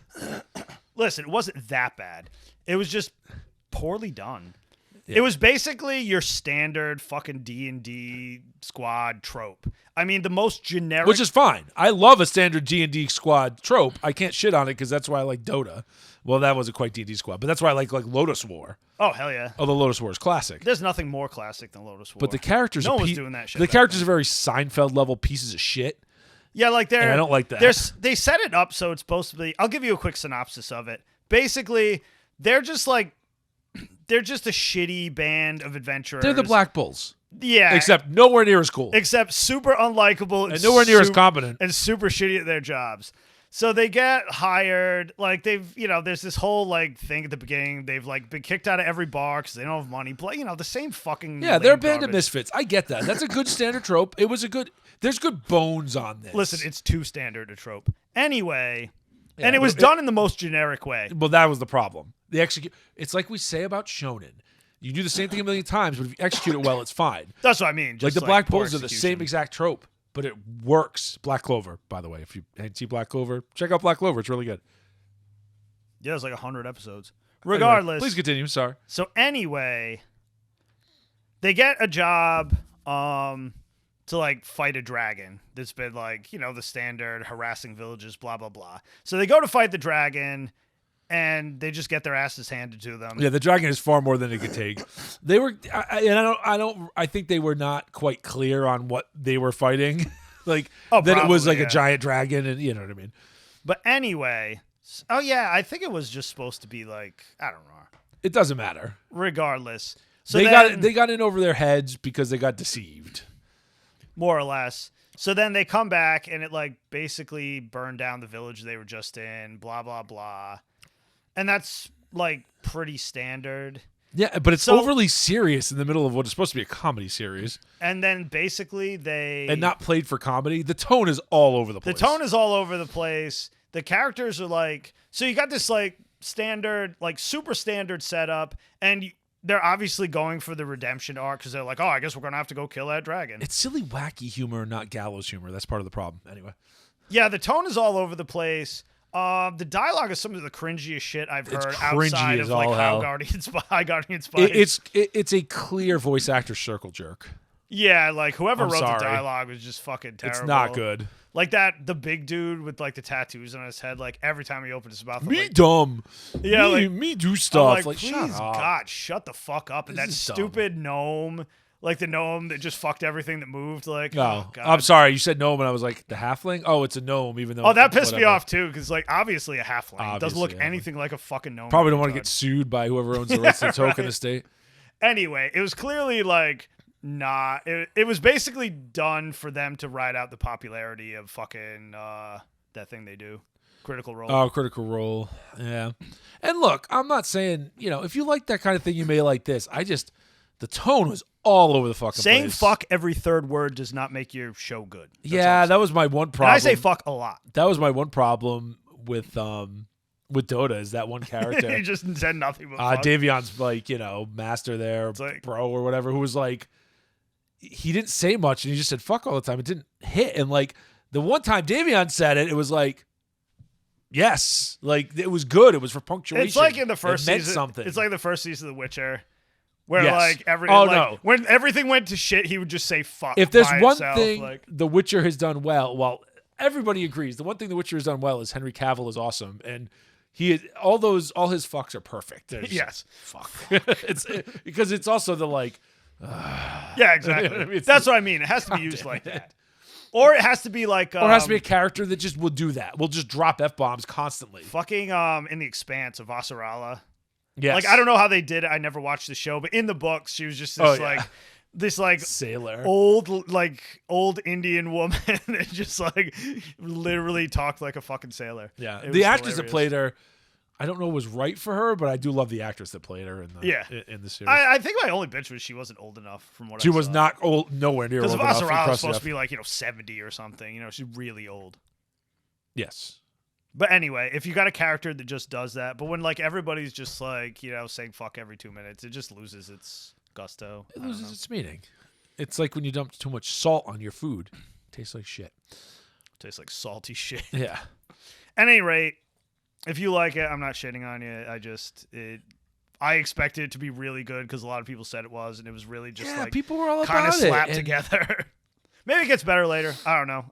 Listen, it wasn't that bad. It was just poorly done. Yeah. It was basically your standard fucking D&D squad trope. I mean, the most generic... Which is fine. I love a standard D&D squad trope. I can't shit on it because that's why I like Dota. Well, that wasn't quite D&D squad, but that's why I like Lotus War. Oh, hell yeah. Although Lotus War is classic. There's nothing more classic than Lotus War. But the characters... No one was doing that shit. The characters are very Seinfeld-level pieces of shit. Yeah, like they're... And I don't like that. They set it up so it's supposed to be... I'll give you a quick synopsis of it. Basically, they're just like... They're just a shitty band of adventurers. They're the Black Bulls. Yeah. Except nowhere near as cool. Except super unlikable. And nowhere near as competent. And super shitty at their jobs. So they get hired, like there's this whole like thing at the beginning. They've like been kicked out of every bar because they don't have money. The same fucking they're a band of garbage. misfits. I get that. That's a good standard trope. There's good bones on this. Listen, it's too standard a trope. Anyway, and it was done in the most generic way. Well, that was the problem. It's like we say about shonen. You do the same thing a million times, but if you execute it well, it's fine. That's what I mean. Like the Black Bulls are the same exact trope, but it works. Black Clover, by the way. If you hadn't seen Black Clover, check out Black Clover. It's really good. Yeah, it's like 100 episodes. Regardless. Anyway, please continue. Sorry. So anyway, they get a job to like fight a dragon that's been like, the standard harassing villages, blah, blah, blah. So they go to fight the dragon. And they just get their asses handed to them. Yeah, the dragon is far more than it could take. They were, I think they were not quite clear on what they were fighting. It was like a giant dragon, and you know what I mean. But anyway, I think it was just supposed to be like, I don't know. It doesn't matter. Regardless, so they got in over their heads because they got deceived, more or less. So then they come back, and it like basically burned down the village they were just in. Blah blah blah. And that's, like, pretty standard. Yeah, but it's overly serious in the middle of what is supposed to be a comedy series. And then, basically, And not played for comedy. The tone is all over the place. The tone is all over the place. The characters are, like... So you got this, like, standard, like, super standard setup. And they're obviously going for the redemption arc because they're like, I guess we're going to have to go kill that dragon. It's silly, wacky humor, not gallows humor. That's part of the problem. Anyway. Yeah, the tone is all over the place. The dialogue is some of the cringiest shit I've heard outside of like High Guardian Spies. It's a clear voice actor circle jerk. Yeah, like whoever wrote the dialogue was just fucking terrible. It's not good. Like the big dude with like the tattoos on his head. Like every time he opened his mouth, me dumb. Yeah, me do stuff. Like, please, God, shut the fuck up. And that stupid gnome. Like the gnome that just fucked everything that moved. Like, oh God. I'm sorry. You said gnome, and I was like, the halfling? Oh, it's a gnome, even though. Oh, that pissed me off too, because like obviously a halfling. It doesn't look anything like a fucking gnome. Probably don't want to get sued by whoever owns the rights to the token estate. Anyway, it was clearly like not. It was basically done for them to ride out the popularity of fucking that thing they do. Critical Role. Oh, Critical Role. Yeah. And look, I'm not saying, if you like that kind of thing, you may like this. The tone was all over the fucking place. Saying fuck every third word does not make your show good. That's that was my one problem. And I say fuck a lot. That was my one problem with Dota is that one character. He just said nothing but fuck. Davion's like, master there, like, bro or whatever, who was like, he didn't say much and he just said fuck all the time. It didn't hit. And like the one time Davion said it was like, yes, like it was good. It was for punctuation. It's like in the first season. Something. It's like the first season of The Witcher. Where when everything went to shit, he would just say fuck. If there's one thing The Witcher has done well, everybody agrees. The one thing The Witcher has done well is Henry Cavill is awesome, and all his fucks are perfect. Yes, fuck. Because it's also the like. Yeah, exactly. That's what I mean. It has to be used like that, or it has to be like. Or it has to be a character that just will do that. We'll just drop f-bombs constantly. Fucking in The Expanse of Vasarala. Yes. Like I don't know how they did it. I never watched the show, but in the books, she was just this sailor, old Indian woman that just like literally talked like a fucking sailor. Yeah, the actress that played her, I don't know was right for her, but I do love the actress that played her in the series. I think my only bitch was she wasn't old enough from what she I saw. was not old, nowhere near old enough. Because Vasarala was supposed to be like 70 or something. She's really old. Yes. But anyway, if you got a character that just does that, but when like everybody's just like, saying fuck every 2 minutes, it just loses its gusto. It loses its meaning. It's like when you dump too much salt on your food. It tastes like shit. Tastes like salty shit. Yeah. At any rate, if you like it, I'm not shitting on you. I expected it to be really good because a lot of people said it was, and it was really just people were all kind of about it, slapped together. Maybe it gets better later. I don't know.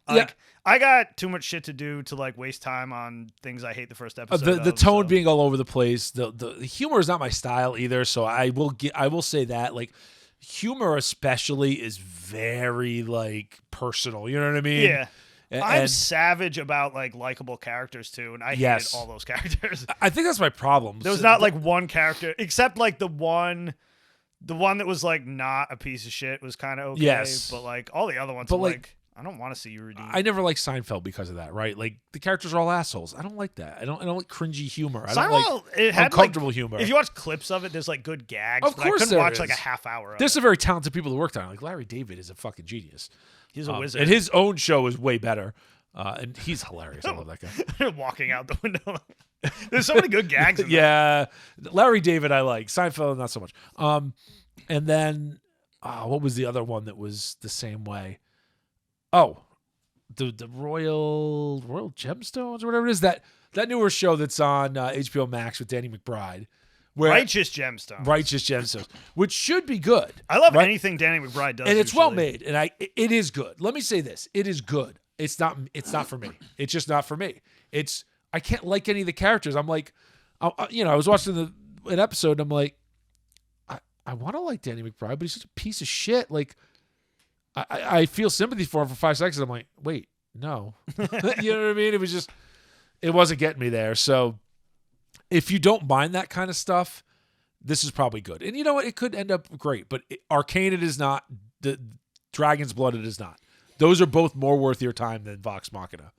I got too much shit to do to like waste time on things I hate the first episode. The tone being all over the place. The humor is not my style either. So I will say that like humor especially is very like personal. You know what I mean? Yeah. I'm savage about like likable characters too, and I hated all those characters. I think that's my problem. There was not like one character except like the one that was like not a piece of shit was kind of okay. Yes. But like all the other ones, but like I don't want to see you redeem. I never liked Seinfeld because of that, right? Like the characters are all assholes. I don't like that. I don't like cringy humor. I don't like it had uncomfortable humor. If you watch clips of it, there's like good gags. Of course I couldn't there watch is. like a half hour. There's some very talented people who worked on it. Like Larry David is a fucking genius. He's a wizard. And his own show is way better. And he's hilarious. I love that guy. Walking out the window. There's so many good gags in Yeah. Larry David I like. Seinfeld, not so much. And then, what was the other one that was the same way? Oh, the Royal Gemstones or whatever it is. That newer show that's on HBO Max with Danny McBride. Righteous Gemstones. Which should be good. I love anything Danny McBride does. And it's well made. And it is good. Let me say this. It is good. It's not for me. It's just not for me. I can't like any of the characters. I'm like, I was watching an episode and I'm like, I want to like Danny McBride, but he's such a piece of shit. Like, I feel sympathy for him for 5 seconds. I'm like, wait, no. You know what I mean? It wasn't getting me there. So if you don't mind that kind of stuff, this is probably good. And you know what? It could end up great, but Arcane it is not. The Dragon's Blood it is not. Those are both more worth your time than Vox Machina.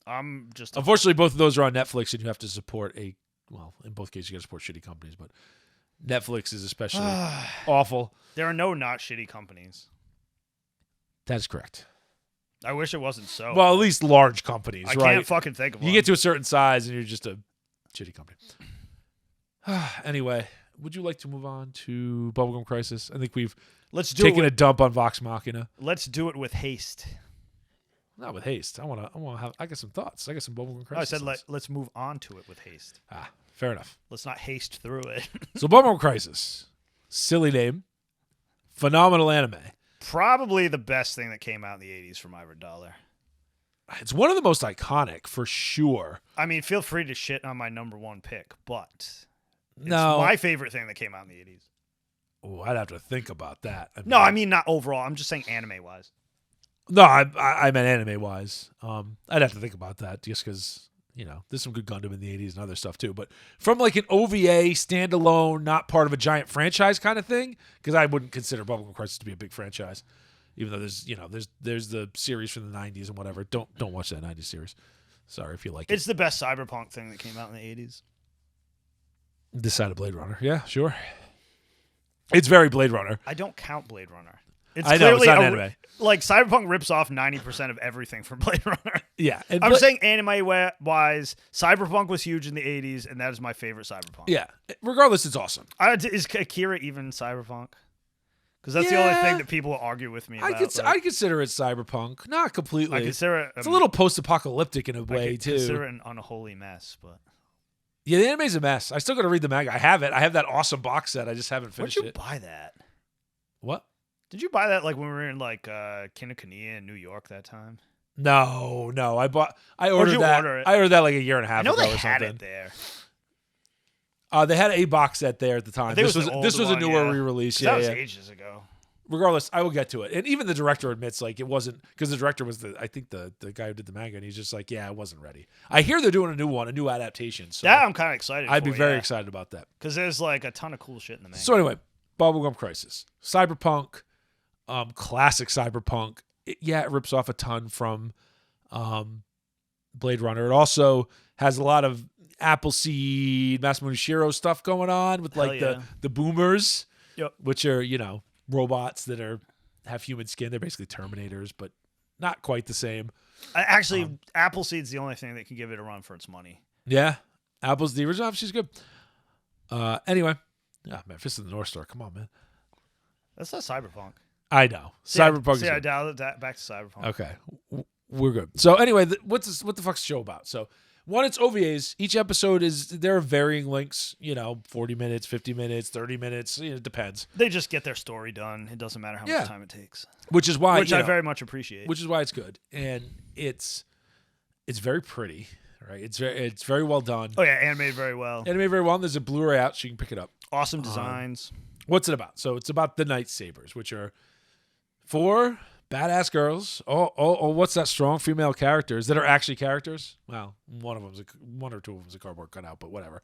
Unfortunately, both of those are on Netflix, and you have to support in both cases, you got to support shitty companies, but Netflix is especially awful. There are no not shitty companies. That's correct. I wish it wasn't so. Well, at least large companies, I right? can't fucking think of one. You get to a certain size, and you're just a shitty company. Anyway, would you like to move on to Bubblegum Crisis? I think we've taken a dump on Vox Machina. Let's do it with haste. Not with haste. I got some thoughts. I got some Bubblegum Crisis. I said let's move on to it with haste. Fair enough. Let's not haste through it. So Bubblegum Crisis. Silly name. Phenomenal anime. Probably the best thing that came out in the 80s for my $1. It's one of the most iconic, for sure. I mean, feel free to shit on my number one pick, but it's no, my favorite thing that came out in the 80s. Oh, I'd have to think about that. I mean not overall. I'm just saying anime-wise. No, I meant anime-wise. I'd have to think about that just because, there's some good Gundam in the 80s and other stuff too. But from like an OVA, standalone, not part of a giant franchise kind of thing, because I wouldn't consider Bubblegum Crisis to be a big franchise, even though there's the series from the 90s and whatever. Don't watch that 90s series. Sorry if you like it. It's the best cyberpunk thing that came out in the 80s. This side of Blade Runner. Yeah, sure. It's very Blade Runner. I don't count Blade Runner. I know, it's not anime. Like, Cyberpunk rips off 90% of everything from Blade Runner. Yeah. I'm saying anime-wise, Cyberpunk was huge in the 80s, and that is my favorite Cyberpunk. Yeah. Regardless, it's awesome. Is Akira even Cyberpunk? Because that's the only thing that people will argue with me about. I consider it Cyberpunk. Not completely. I consider it... It's a little post-apocalyptic in a way, too. I consider it an unholy mess, but... Yeah, the anime's a mess. I still got to read the manga. I have it. I have that awesome box set. I just haven't finished it. Where'd you buy that? What? Did you buy that like when we were in like Kinokuniya in New York that time? No. I ordered that. Order it? I ordered that like a year and a half ago or something. They had it there. They had a box set there at the time. This was a newer re-release. Yeah, that was ages ago. Regardless, I will get to it. And even the director admits like it wasn't, because the director was the guy who did the manga, and he's just like, yeah, I wasn't ready. I hear they're doing a new adaptation. So that I'm kind of excited. I'd be very excited about that because there's like a ton of cool shit in the manga. So anyway, Bubblegum Crisis, Cyberpunk, classic Cyberpunk. It rips off a ton from Blade Runner. It also has a lot of Appleseed, Masamune Shirow stuff going on with like the boomers, which are robots that have human skin. They're basically Terminators, but not quite the same. Actually, Appleseed's the only thing that can give it a run for its money. Yeah, Apple's the original. She's good. Anyway, man, Fist of the North Star. Come on, man. That's not Cyberpunk. I know. Cyberpunk. I dialed it back to Cyberpunk. Okay, we're good. So anyway, what the fuck's the show about? So. One, it's OVAs. Each episode there are varying lengths, 40 minutes, 50 minutes, 30 minutes. It depends. They just get their story done. It doesn't matter how much time it takes. Which is why, I very much appreciate. Which is why it's good. And it's very pretty, right? It's very well done. Oh yeah, animated very well. There's a Blu-ray out, so you can pick it up. Awesome designs. What's it about? So it's about the Night Sabers, which are 4 badass girls. Oh, what's that? Strong female characters that are actually characters. Well, one or two of them's a cardboard cutout, but whatever.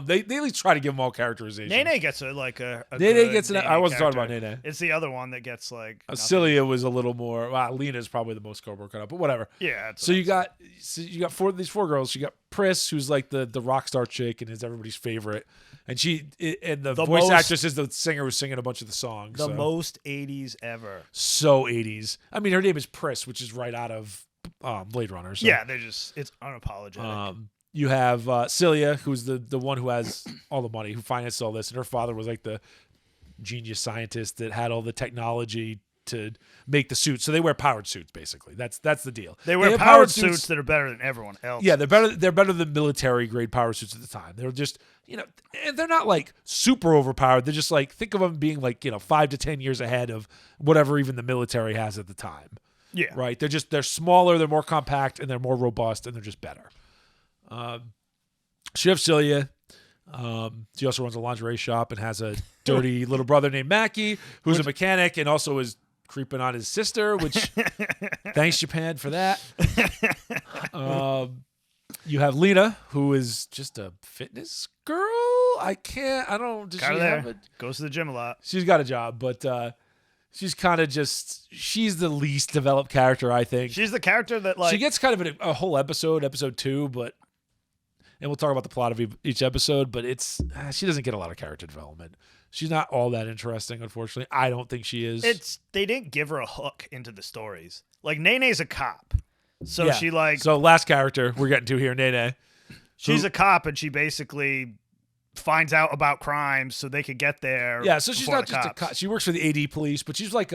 They at least try to give them all characterization. Nene gets a Nene gets an. Nene I wasn't character. talking about Nene. It's the other one that gets like nothing. Celia was a little more. Well, Lena's probably the most cardboard cutout, but whatever. Yeah. That's So what you got these four girls. You got Pris, who's like the rock star chick and is everybody's favorite, and the voice actress is the singer who's singing a bunch of the songs. The most 80s ever. So 80s. I mean, her name is Pris, which is right out of Blade Runner. So. Yeah, it's unapologetic. You have Celia, who's the one who has all the money, who financed all this, and her father was like the genius scientist that had all the technology to make the suits. So they wear powered suits, basically. That's the deal. They wear powered suits that are better than everyone else. Yeah, they're better than military grade power suits at the time. They're just, and they're not like super overpowered. They're just like, think of them being like, 5 to 10 years ahead of whatever even the military has at the time. Yeah. Right? They're smaller, they're more compact, and they're more robust, and they're just better. She has Celia. She also runs a lingerie shop and has a dirty little brother named Mackie, who's a mechanic and also is creeping on his sister, which thanks Japan for that. You have Lena, who is just a fitness girl. Goes to the gym a lot. She's got a job, but she's kind of she's the least developed character, I think. She's the character that she gets kind of a whole episode 2, and we'll talk about the plot of each episode, but she doesn't get a lot of character development. She's not all that interesting, unfortunately. I don't think she is. They didn't give her a hook into the stories. Like, Nene's a cop. So yeah. So last character we're getting to here, Nene. She's a cop, and she basically finds out about crimes so they could get there. Yeah, so she's not just a cop. She works for the AD police, but she's like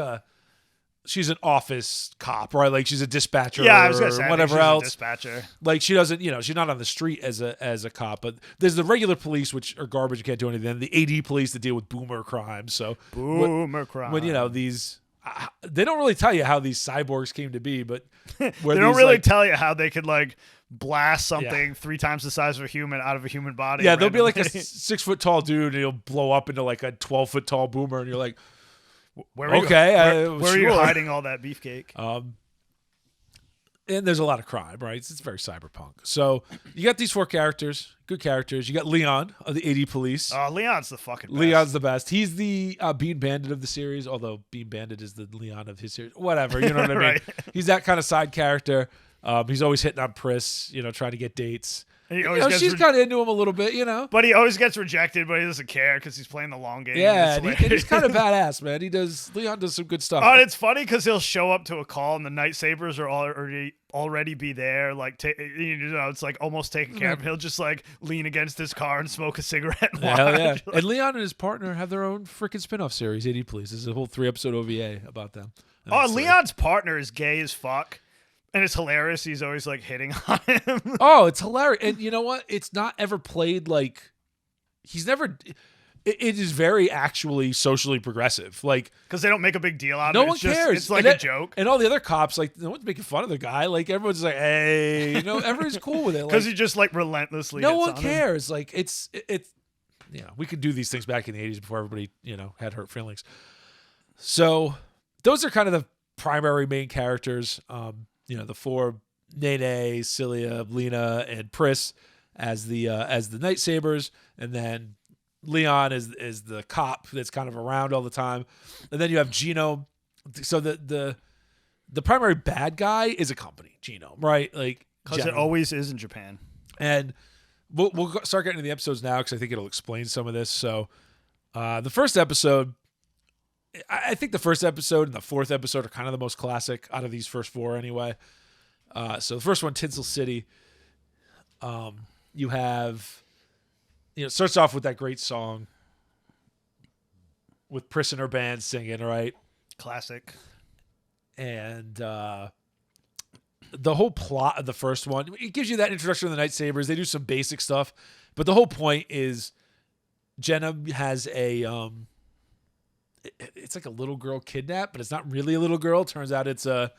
she's an office cop, right? Like she's a dispatcher, I was gonna say, whatever else. A dispatcher. Like she doesn't, she's not on the street as a cop. But there's the regular police, which are garbage, you can't do anything. The AD police that deal with boomer crimes. So crimes. When these, they don't really tell you how these cyborgs came to be, but they don't really tell you how they could like blast something 3 times the size of a human out of a human body. Yeah, there'll be like a 6 foot tall dude, and he'll blow up into like a 12 foot tall boomer, and you're like. Where are you hiding all that beefcake? And there's a lot of crime, right? It's very cyberpunk. So you got these 4 characters, good characters. You got Leon of the AD police. Oh, Leon's the fucking best. Leon's the best. He's the Bean Bandit of the series, although Bean Bandit is the Leon of his series. Whatever, you know what I mean? Right. He's that kind of side character. He's always hitting on Pris, trying to get dates. And she's kind of into him a little bit, But he always gets rejected, but he doesn't care because he's playing the long game. Yeah, and he's kind of badass, man. Leon does some good stuff. Oh, and it's funny because he'll show up to a call and the night sabers are already be there, like it's like almost taken care of. He'll just like lean against his car and smoke a cigarette. And hell yeah! And Leon and his partner have their own freaking spin-off series, AD Police. There's a whole 3-episode OVA about them. Leon's partner is gay as fuck. And it's hilarious. He's always like hitting on him. Oh, it's hilarious. And you know what? It's not ever played like he's never. It is very actually socially progressive. Like, because they don't make a big deal out of it. No one cares. It's like a joke. And all the other cops, like, no one's making fun of the guy. Like, everyone's like, hey, everyone's cool with it. Because he just like relentlessly. No one cares. Like, it's. We could do these things back in the 80s before everybody, had hurt feelings. So those are kind of the primary main characters. The 4, Nene, Celia, Lena, and Pris as the Night Sabers, and then Leon is the cop that's kind of around all the time, and then you have Genome. So the primary bad guy is a company, Genome, right? Like, because it always is in Japan. And we'll start getting into the episodes now because I think it'll explain some of this. So the first episode. I think the first episode and the 4th episode are kind of the most classic out of these first 4 anyway. So the first one, Tinsel City. You have, it starts off with that great song with Pris and her band singing, right? Classic. And the whole plot of the first one, it gives you that introduction to the Night Sabers. They do some basic stuff, but the whole point is Jenna has it's like a little girl kidnapped, but it's not really a little girl. Turns out it's a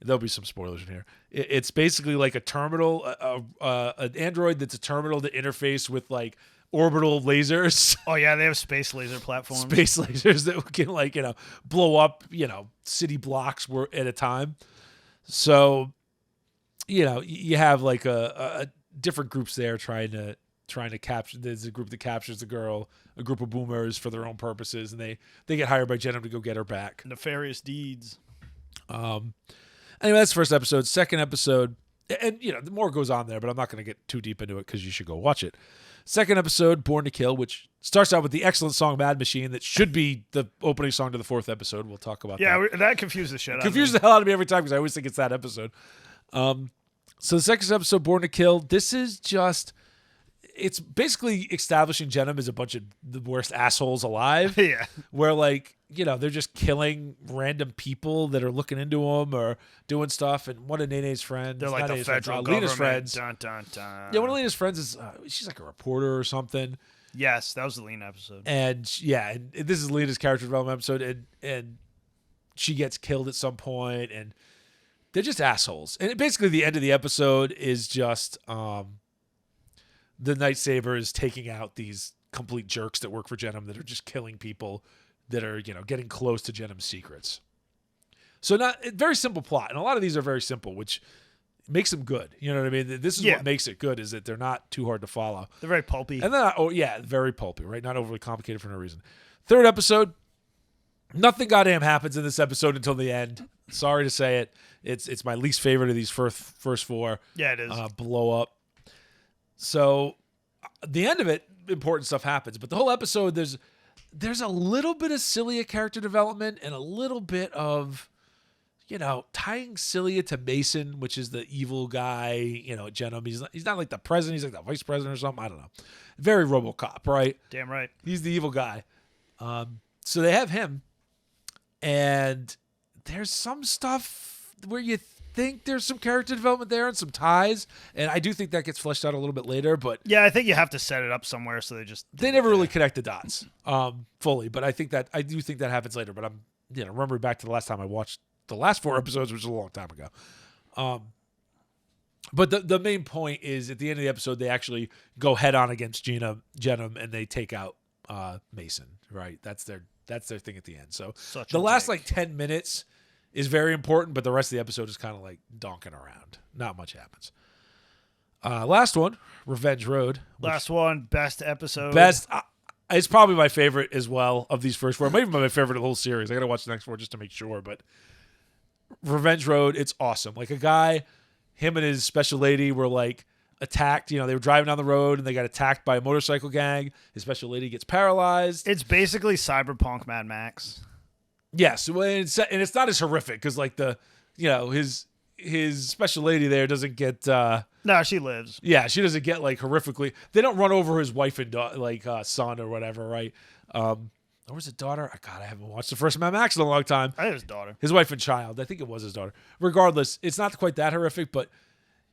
there'll be some spoilers in here. It's basically like a terminal, an android that's a terminal to interface with like orbital lasers. Oh yeah, they have space laser platforms. Space lasers that can like, blow up, city blocks at a time. So, you have like a different groups there trying to capture. There's a group that captures the girl, a group of boomers for their own purposes, and they get hired by Gundam to go get her back. Nefarious deeds. Anyway, that's the first episode. Second episode, and the more goes on there, but I'm not going to get too deep into it because you should go watch it. Second episode, Born to Kill, which starts out with the excellent song Mad Machine that should be the opening song to the fourth episode. We'll talk about that. Yeah, that confused the shit out of me. Confuses the hell out of me every time because I always think it's that episode. So the second episode, Born to Kill, this is just... It's basically establishing Gundam as a bunch of the worst assholes alive. Yeah. Where, like, they're just killing random people that are looking into them or doing stuff. And one of Nene's friends... They're like the federal government. Lena's friends. Dun, dun, dun. Yeah, one of Lena's friends is... she's like a reporter or something. Yes, that was the Lena episode. And, yeah, and this is Lena's character development episode. And she gets killed at some point. And they're just assholes. And basically the end of the episode is just... the Night Sabers taking out these complete jerks that work for Gundam that are just killing people that are, getting close to Gundam's secrets. So very simple plot. And a lot of these are very simple, which makes them good. You know what I mean? This is what makes it good, is that they're not too hard to follow. They're very pulpy. And then, very pulpy, right? Not overly complicated for no reason. Third episode, nothing goddamn happens in this episode until the end. Sorry to say it. It's my least favorite of these first four. Yeah, it is. Blow up. So, the end of it, important stuff happens. But the whole episode, there's a little bit of Cilia character development and a little bit of, tying Cilia to Mason, which is the evil guy, at Gundam. He's not like the president. He's like the vice president or something. I don't know. Very RoboCop, right? Damn right. He's the evil guy. So they have him. And there's some stuff where you think there's some character development there and some ties, and I do think that gets fleshed out a little bit later, but yeah, I think you have to set it up somewhere, so they never really connect the dots fully, but I do think that happens later. But I'm remembering back to the last time I watched the last four episodes, which was a long time ago. But the main point is at the end of the episode they actually go head on against Gundam and they take out Mason, right? That's their thing at the end. So the last like 10 minutes is very important, but the rest of the episode is kind of like donking around. Not much happens. Last one, Revenge Road. Last one, best episode. It's probably my favorite as well of these first four. It might even be my favorite of the whole series. I got to watch the next four just to make sure. But Revenge Road, it's awesome. Like a guy, him and his special lady were like attacked. They were driving down the road and they got attacked by a motorcycle gang. His special lady gets paralyzed. It's basically Cyberpunk Mad Max. Yes, and it's not as horrific because like his special lady there doesn't get. No, she lives. Yeah, she doesn't get like horrifically. They don't run over his wife and son or whatever, right? Or was it daughter? God, I haven't watched the first Mad Max in a long time. I think it was daughter. His wife and child. I think it was his daughter. Regardless, it's not quite that horrific, but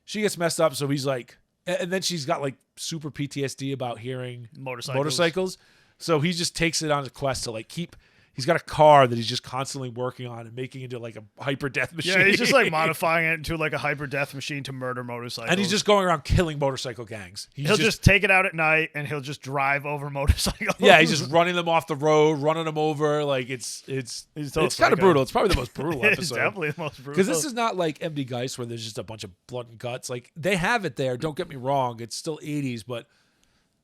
she gets messed up. So he's like, and then she's got like super PTSD about hearing motorcycles. So he just takes it on a quest to like keep. He's got a car that he's just constantly working on and making into like a hyper death machine. Yeah, he's just like modifying it into like a hyper death machine to murder motorcycles. And he's just going around killing motorcycle gangs. He'll just take it out at night and he'll just drive over motorcycles. Yeah, he's just running them off the road, running them over. Like it's kind of brutal. It's probably the most brutal episode. It's definitely the most brutal. Because this is not like MD Geist where there's just a bunch of blood and guts. Like they have it there. Don't get me wrong. It's still 80s, but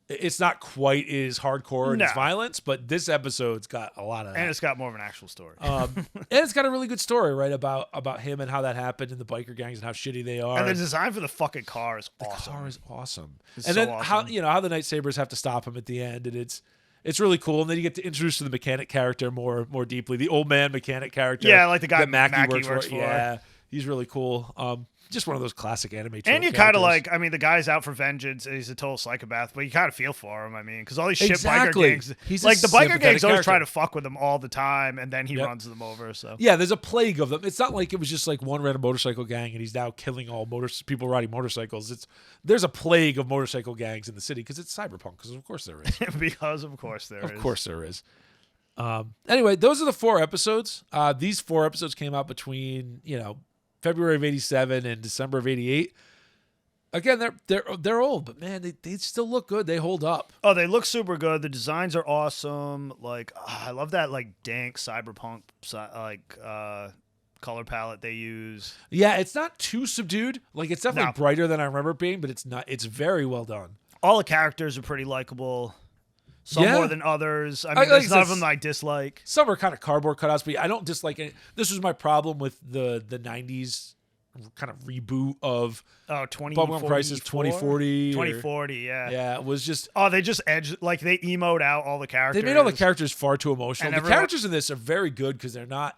it's not quite as hardcore and as violence, but this episode's got a lot of that. And it's got more of an actual story. And it's got a really good story, right, about him and how that happened and the biker gangs and how shitty they are. And the design for the fucking car is awesome. The car is awesome. It's and so then awesome. how the Night Sabers have to stop him at the end, and it's really cool. And then you get to introduce to the mechanic character more deeply. The old man mechanic character. Yeah, like the guy that Mackie works for. Yeah, he's really cool. Just one of those classic anime tropes. And you kind of like, I mean, the guy's out for vengeance. And he's a total psychopath, but you kind of feel for him. I mean, because all these shit biker gangs, he's like the biker gangs always character. try to fuck with him all the time, and then he runs them over. So yeah, there's a plague of them. It's not like it was just like one random motorcycle gang and he's now killing all people riding motorcycles. There's a plague of motorcycle gangs in the city because it's cyberpunk. Because of course there is. Because of course there is. Of course there is. Anyway, those are the 4 episodes. These 4 episodes came out between February of 87 and December of 88. Again, they're old, but man, they still look good. They hold up. Oh, they look super good. The designs are awesome. Like, I love that like dank cyberpunk color palette they use. Yeah, it's not too subdued. Like, it's definitely No. brighter than I remember it being, but it's not. It's very well done. All the characters are pretty likable. Some Yeah. more than others. I mean, Like there's I none of said, them I dislike. Some are kind of cardboard cutouts, but I don't dislike it. This was my problem with the 90s kind of reboot of Oh, Bubblegum Crisis 2040. 2040, yeah. Yeah, it was just... Oh, they just like they emoed out all the characters. They made all the characters far too emotional. And The everyone- characters in this are very good because they're not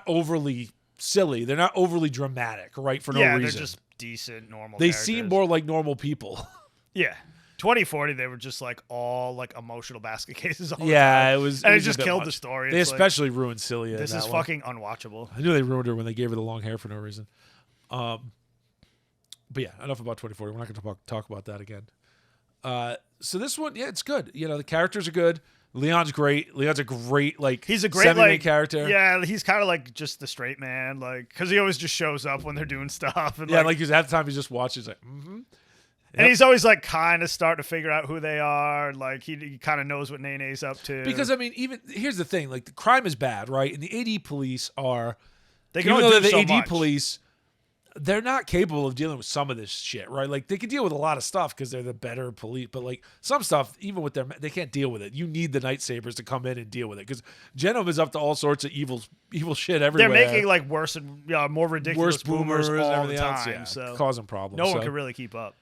overly silly. They're not overly dramatic, right? For no yeah, reason. they're just decent, normal They characters. seem more like normal people. Yeah. 2040, they were just like all like emotional basket cases all the Yeah, time. it was. And it was a just bit killed much. the story. They It's like, especially ruined Celia. this in is that one. fucking unwatchable. I knew they ruined her when they gave her the long hair for no reason. But yeah, enough about 2040. We're not going to talk about that again. So this one, yeah, it's good. You know, the characters are good. Leon's great. Leon's a great, like, He's a great semi-main like character. Yeah, he's kind of like just the straight man, like because he always just shows up when they're doing stuff. And Yeah, like he's at the time he just watches, like, and he's always like kind of starting to figure out who they are. Like he kind of knows what Nene's up to. Because I mean, even here's the thing: like, the crime is bad, right? And the AD police are, they can even only though do they're the so AD much. police, they're not capable of dealing with some of this shit, right? Like, they can deal with a lot of stuff because they're the better police, but like some stuff, even with they can't deal with it. You need the Night Sabers to come in and deal with it because Genom is up to all sorts of evil shit everywhere. They're making like worse and more ridiculous worse boomers all and the everything time. else, yeah, So causing problems. no one So, can really keep up.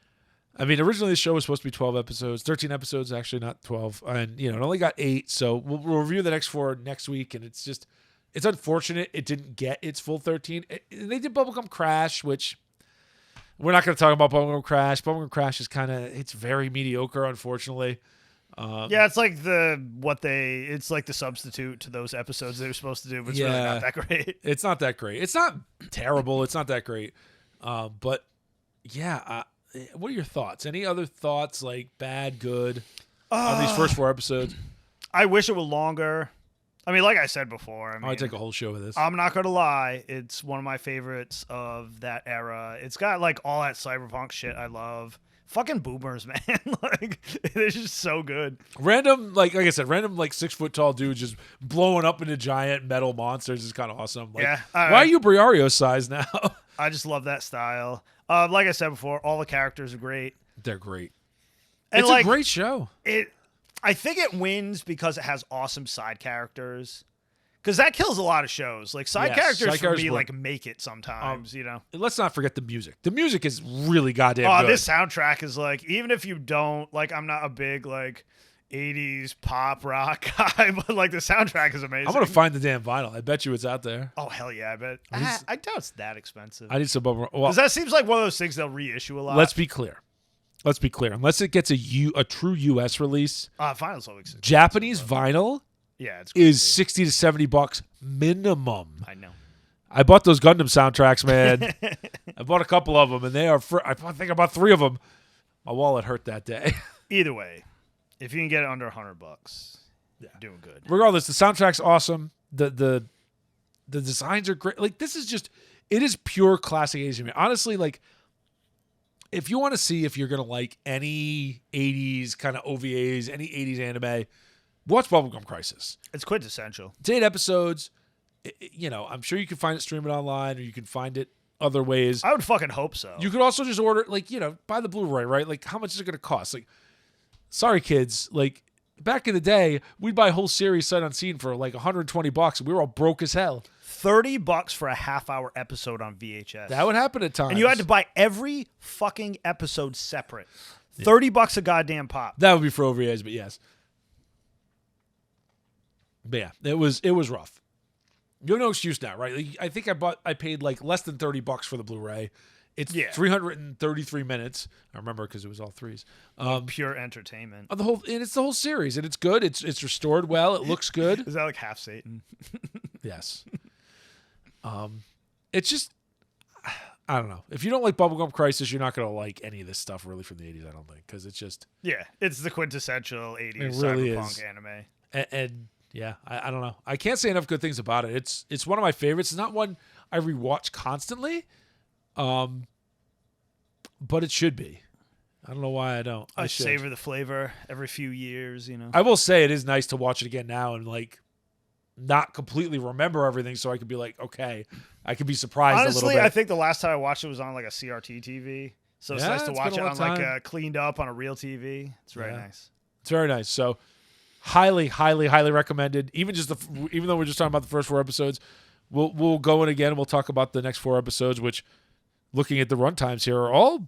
I mean, originally the show was supposed to be 12 episodes, 13 episodes, actually, not 12. And, you know, it only got 8. So we'll review the next 4 next week. And it's just, it's unfortunate it didn't get its full 13. They did Bubblegum Crash, which we're not going to talk about Bubblegum Crash. Bubblegum Crash is it's very mediocre, unfortunately. Yeah, it's like it's like the substitute to those episodes they were supposed to do, but it's really not that great. It's not that great. It's not terrible. It's not that great. But yeah, what are your thoughts? Any other thoughts, like bad, good, on these first 4 episodes? I wish it were longer. I mean, like I said before, I mean, I'd take a whole show of this. I'm not gonna lie, it's one of my favorites of that era. It's got like all that cyberpunk shit I love. Fucking boomers, man. Like, they're just so good. Random, like I said, random 6 foot tall dudes just blowing up into giant metal monsters is kind of awesome. Like, Yeah, why are you Briario size now? I just love that style. Like I said before, all the characters are great. They're great. And It's like, a great show. I think it wins because it has awesome side characters. Because that kills a lot of shows. Like, side Yes, characters side for characters me, work. like, make it sometimes, you know? Let's not forget the music. The music is really goddamn Oh, good. this soundtrack is, like, even if you don't, like, I'm not a big, like, 80s pop rock guy, but, like, the soundtrack is amazing. I'm going to find the damn vinyl. I bet you it's out there. Oh, hell yeah, I bet. I doubt it's that expensive. I need some bubble. Well, Because that seems like one of those things they'll reissue a lot. let's be clear. Unless it gets a true US release, Vinyl's always Japanese vinyl yeah, it's is crazy. $60 to $70 minimum. I know. I bought those Gundam soundtracks, man. I bought a couple of them, and they are. I think I bought 3 of them. My wallet hurt that day. Either way, if you can get it under $100, you're doing good. Regardless, the soundtrack's awesome. The designs are great. Like, this is just, it is pure classic Asian. Honestly, like, if you want to see if you're gonna like any 80s kind of OVAs, any 80s anime, watch Bubblegum Crisis. It's quintessential. It's 8 episodes. You know, I'm sure you can find it streaming online, or you can find it other ways. I would fucking hope so. You could also just order, like, you know, buy the Blu-ray, right? Like, how much is it going to cost? Like, sorry, kids. Like, back in the day, we'd buy a whole series sight unseen for like $120, and we were all broke as hell. $30 for a half-hour episode on VHS. That would happen at times. and you had to buy every fucking episode separate. $30 a goddamn pop. That would be for OVAs, but yes. But yeah, it was rough. You have no excuse now, right? Like, I think I paid like less than $30 for the Blu-ray. It's 333 minutes. I remember because it was all 3s. Pure entertainment. And it's the whole series, and it's good. It's restored well. It looks good. Is that like half Satan? Yes. It's just, I don't know. If you don't like Bubblegum Crisis, you're not going to like any of this stuff really from the 80s, I don't think, because it's just. Yeah, it's the quintessential 80s It really cyberpunk is. anime. And yeah, I don't know. I can't say enough good things about it. It's one of my favorites. It's not one I rewatch constantly. But it should be. I don't know why I don't. I should. savor the flavor every few years, you know. I will say it is nice to watch it again now and like not completely remember everything, so I could be like, okay, I could be surprised a little Honestly, bit. I think the last time I watched it was on like a CRT TV. So it's Yeah, nice to it's watch been it a on long like time. a cleaned up on a real TV. It's very Yeah. nice. It's very nice. So highly, highly, highly recommended. Even though we're just talking about the first 4 episodes, we'll go in again and we'll talk about the next 4 episodes, which looking at the runtimes here are all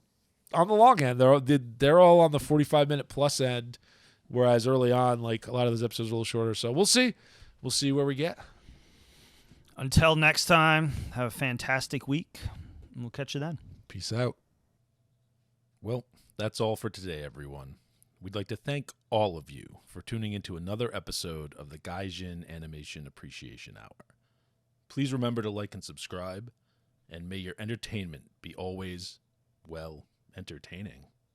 on the long end. They're all on the 45-minute plus end, whereas early on, like a lot of those episodes are a little shorter. So we'll see. We'll see where we get. Until next time, have a fantastic week. And we'll catch you then. Peace out. Well, that's all for today, everyone. We'd like to thank all of you for tuning into another episode of the Gaijin Animation Appreciation Hour. Please remember to like and subscribe, and may your entertainment be always, well, entertaining.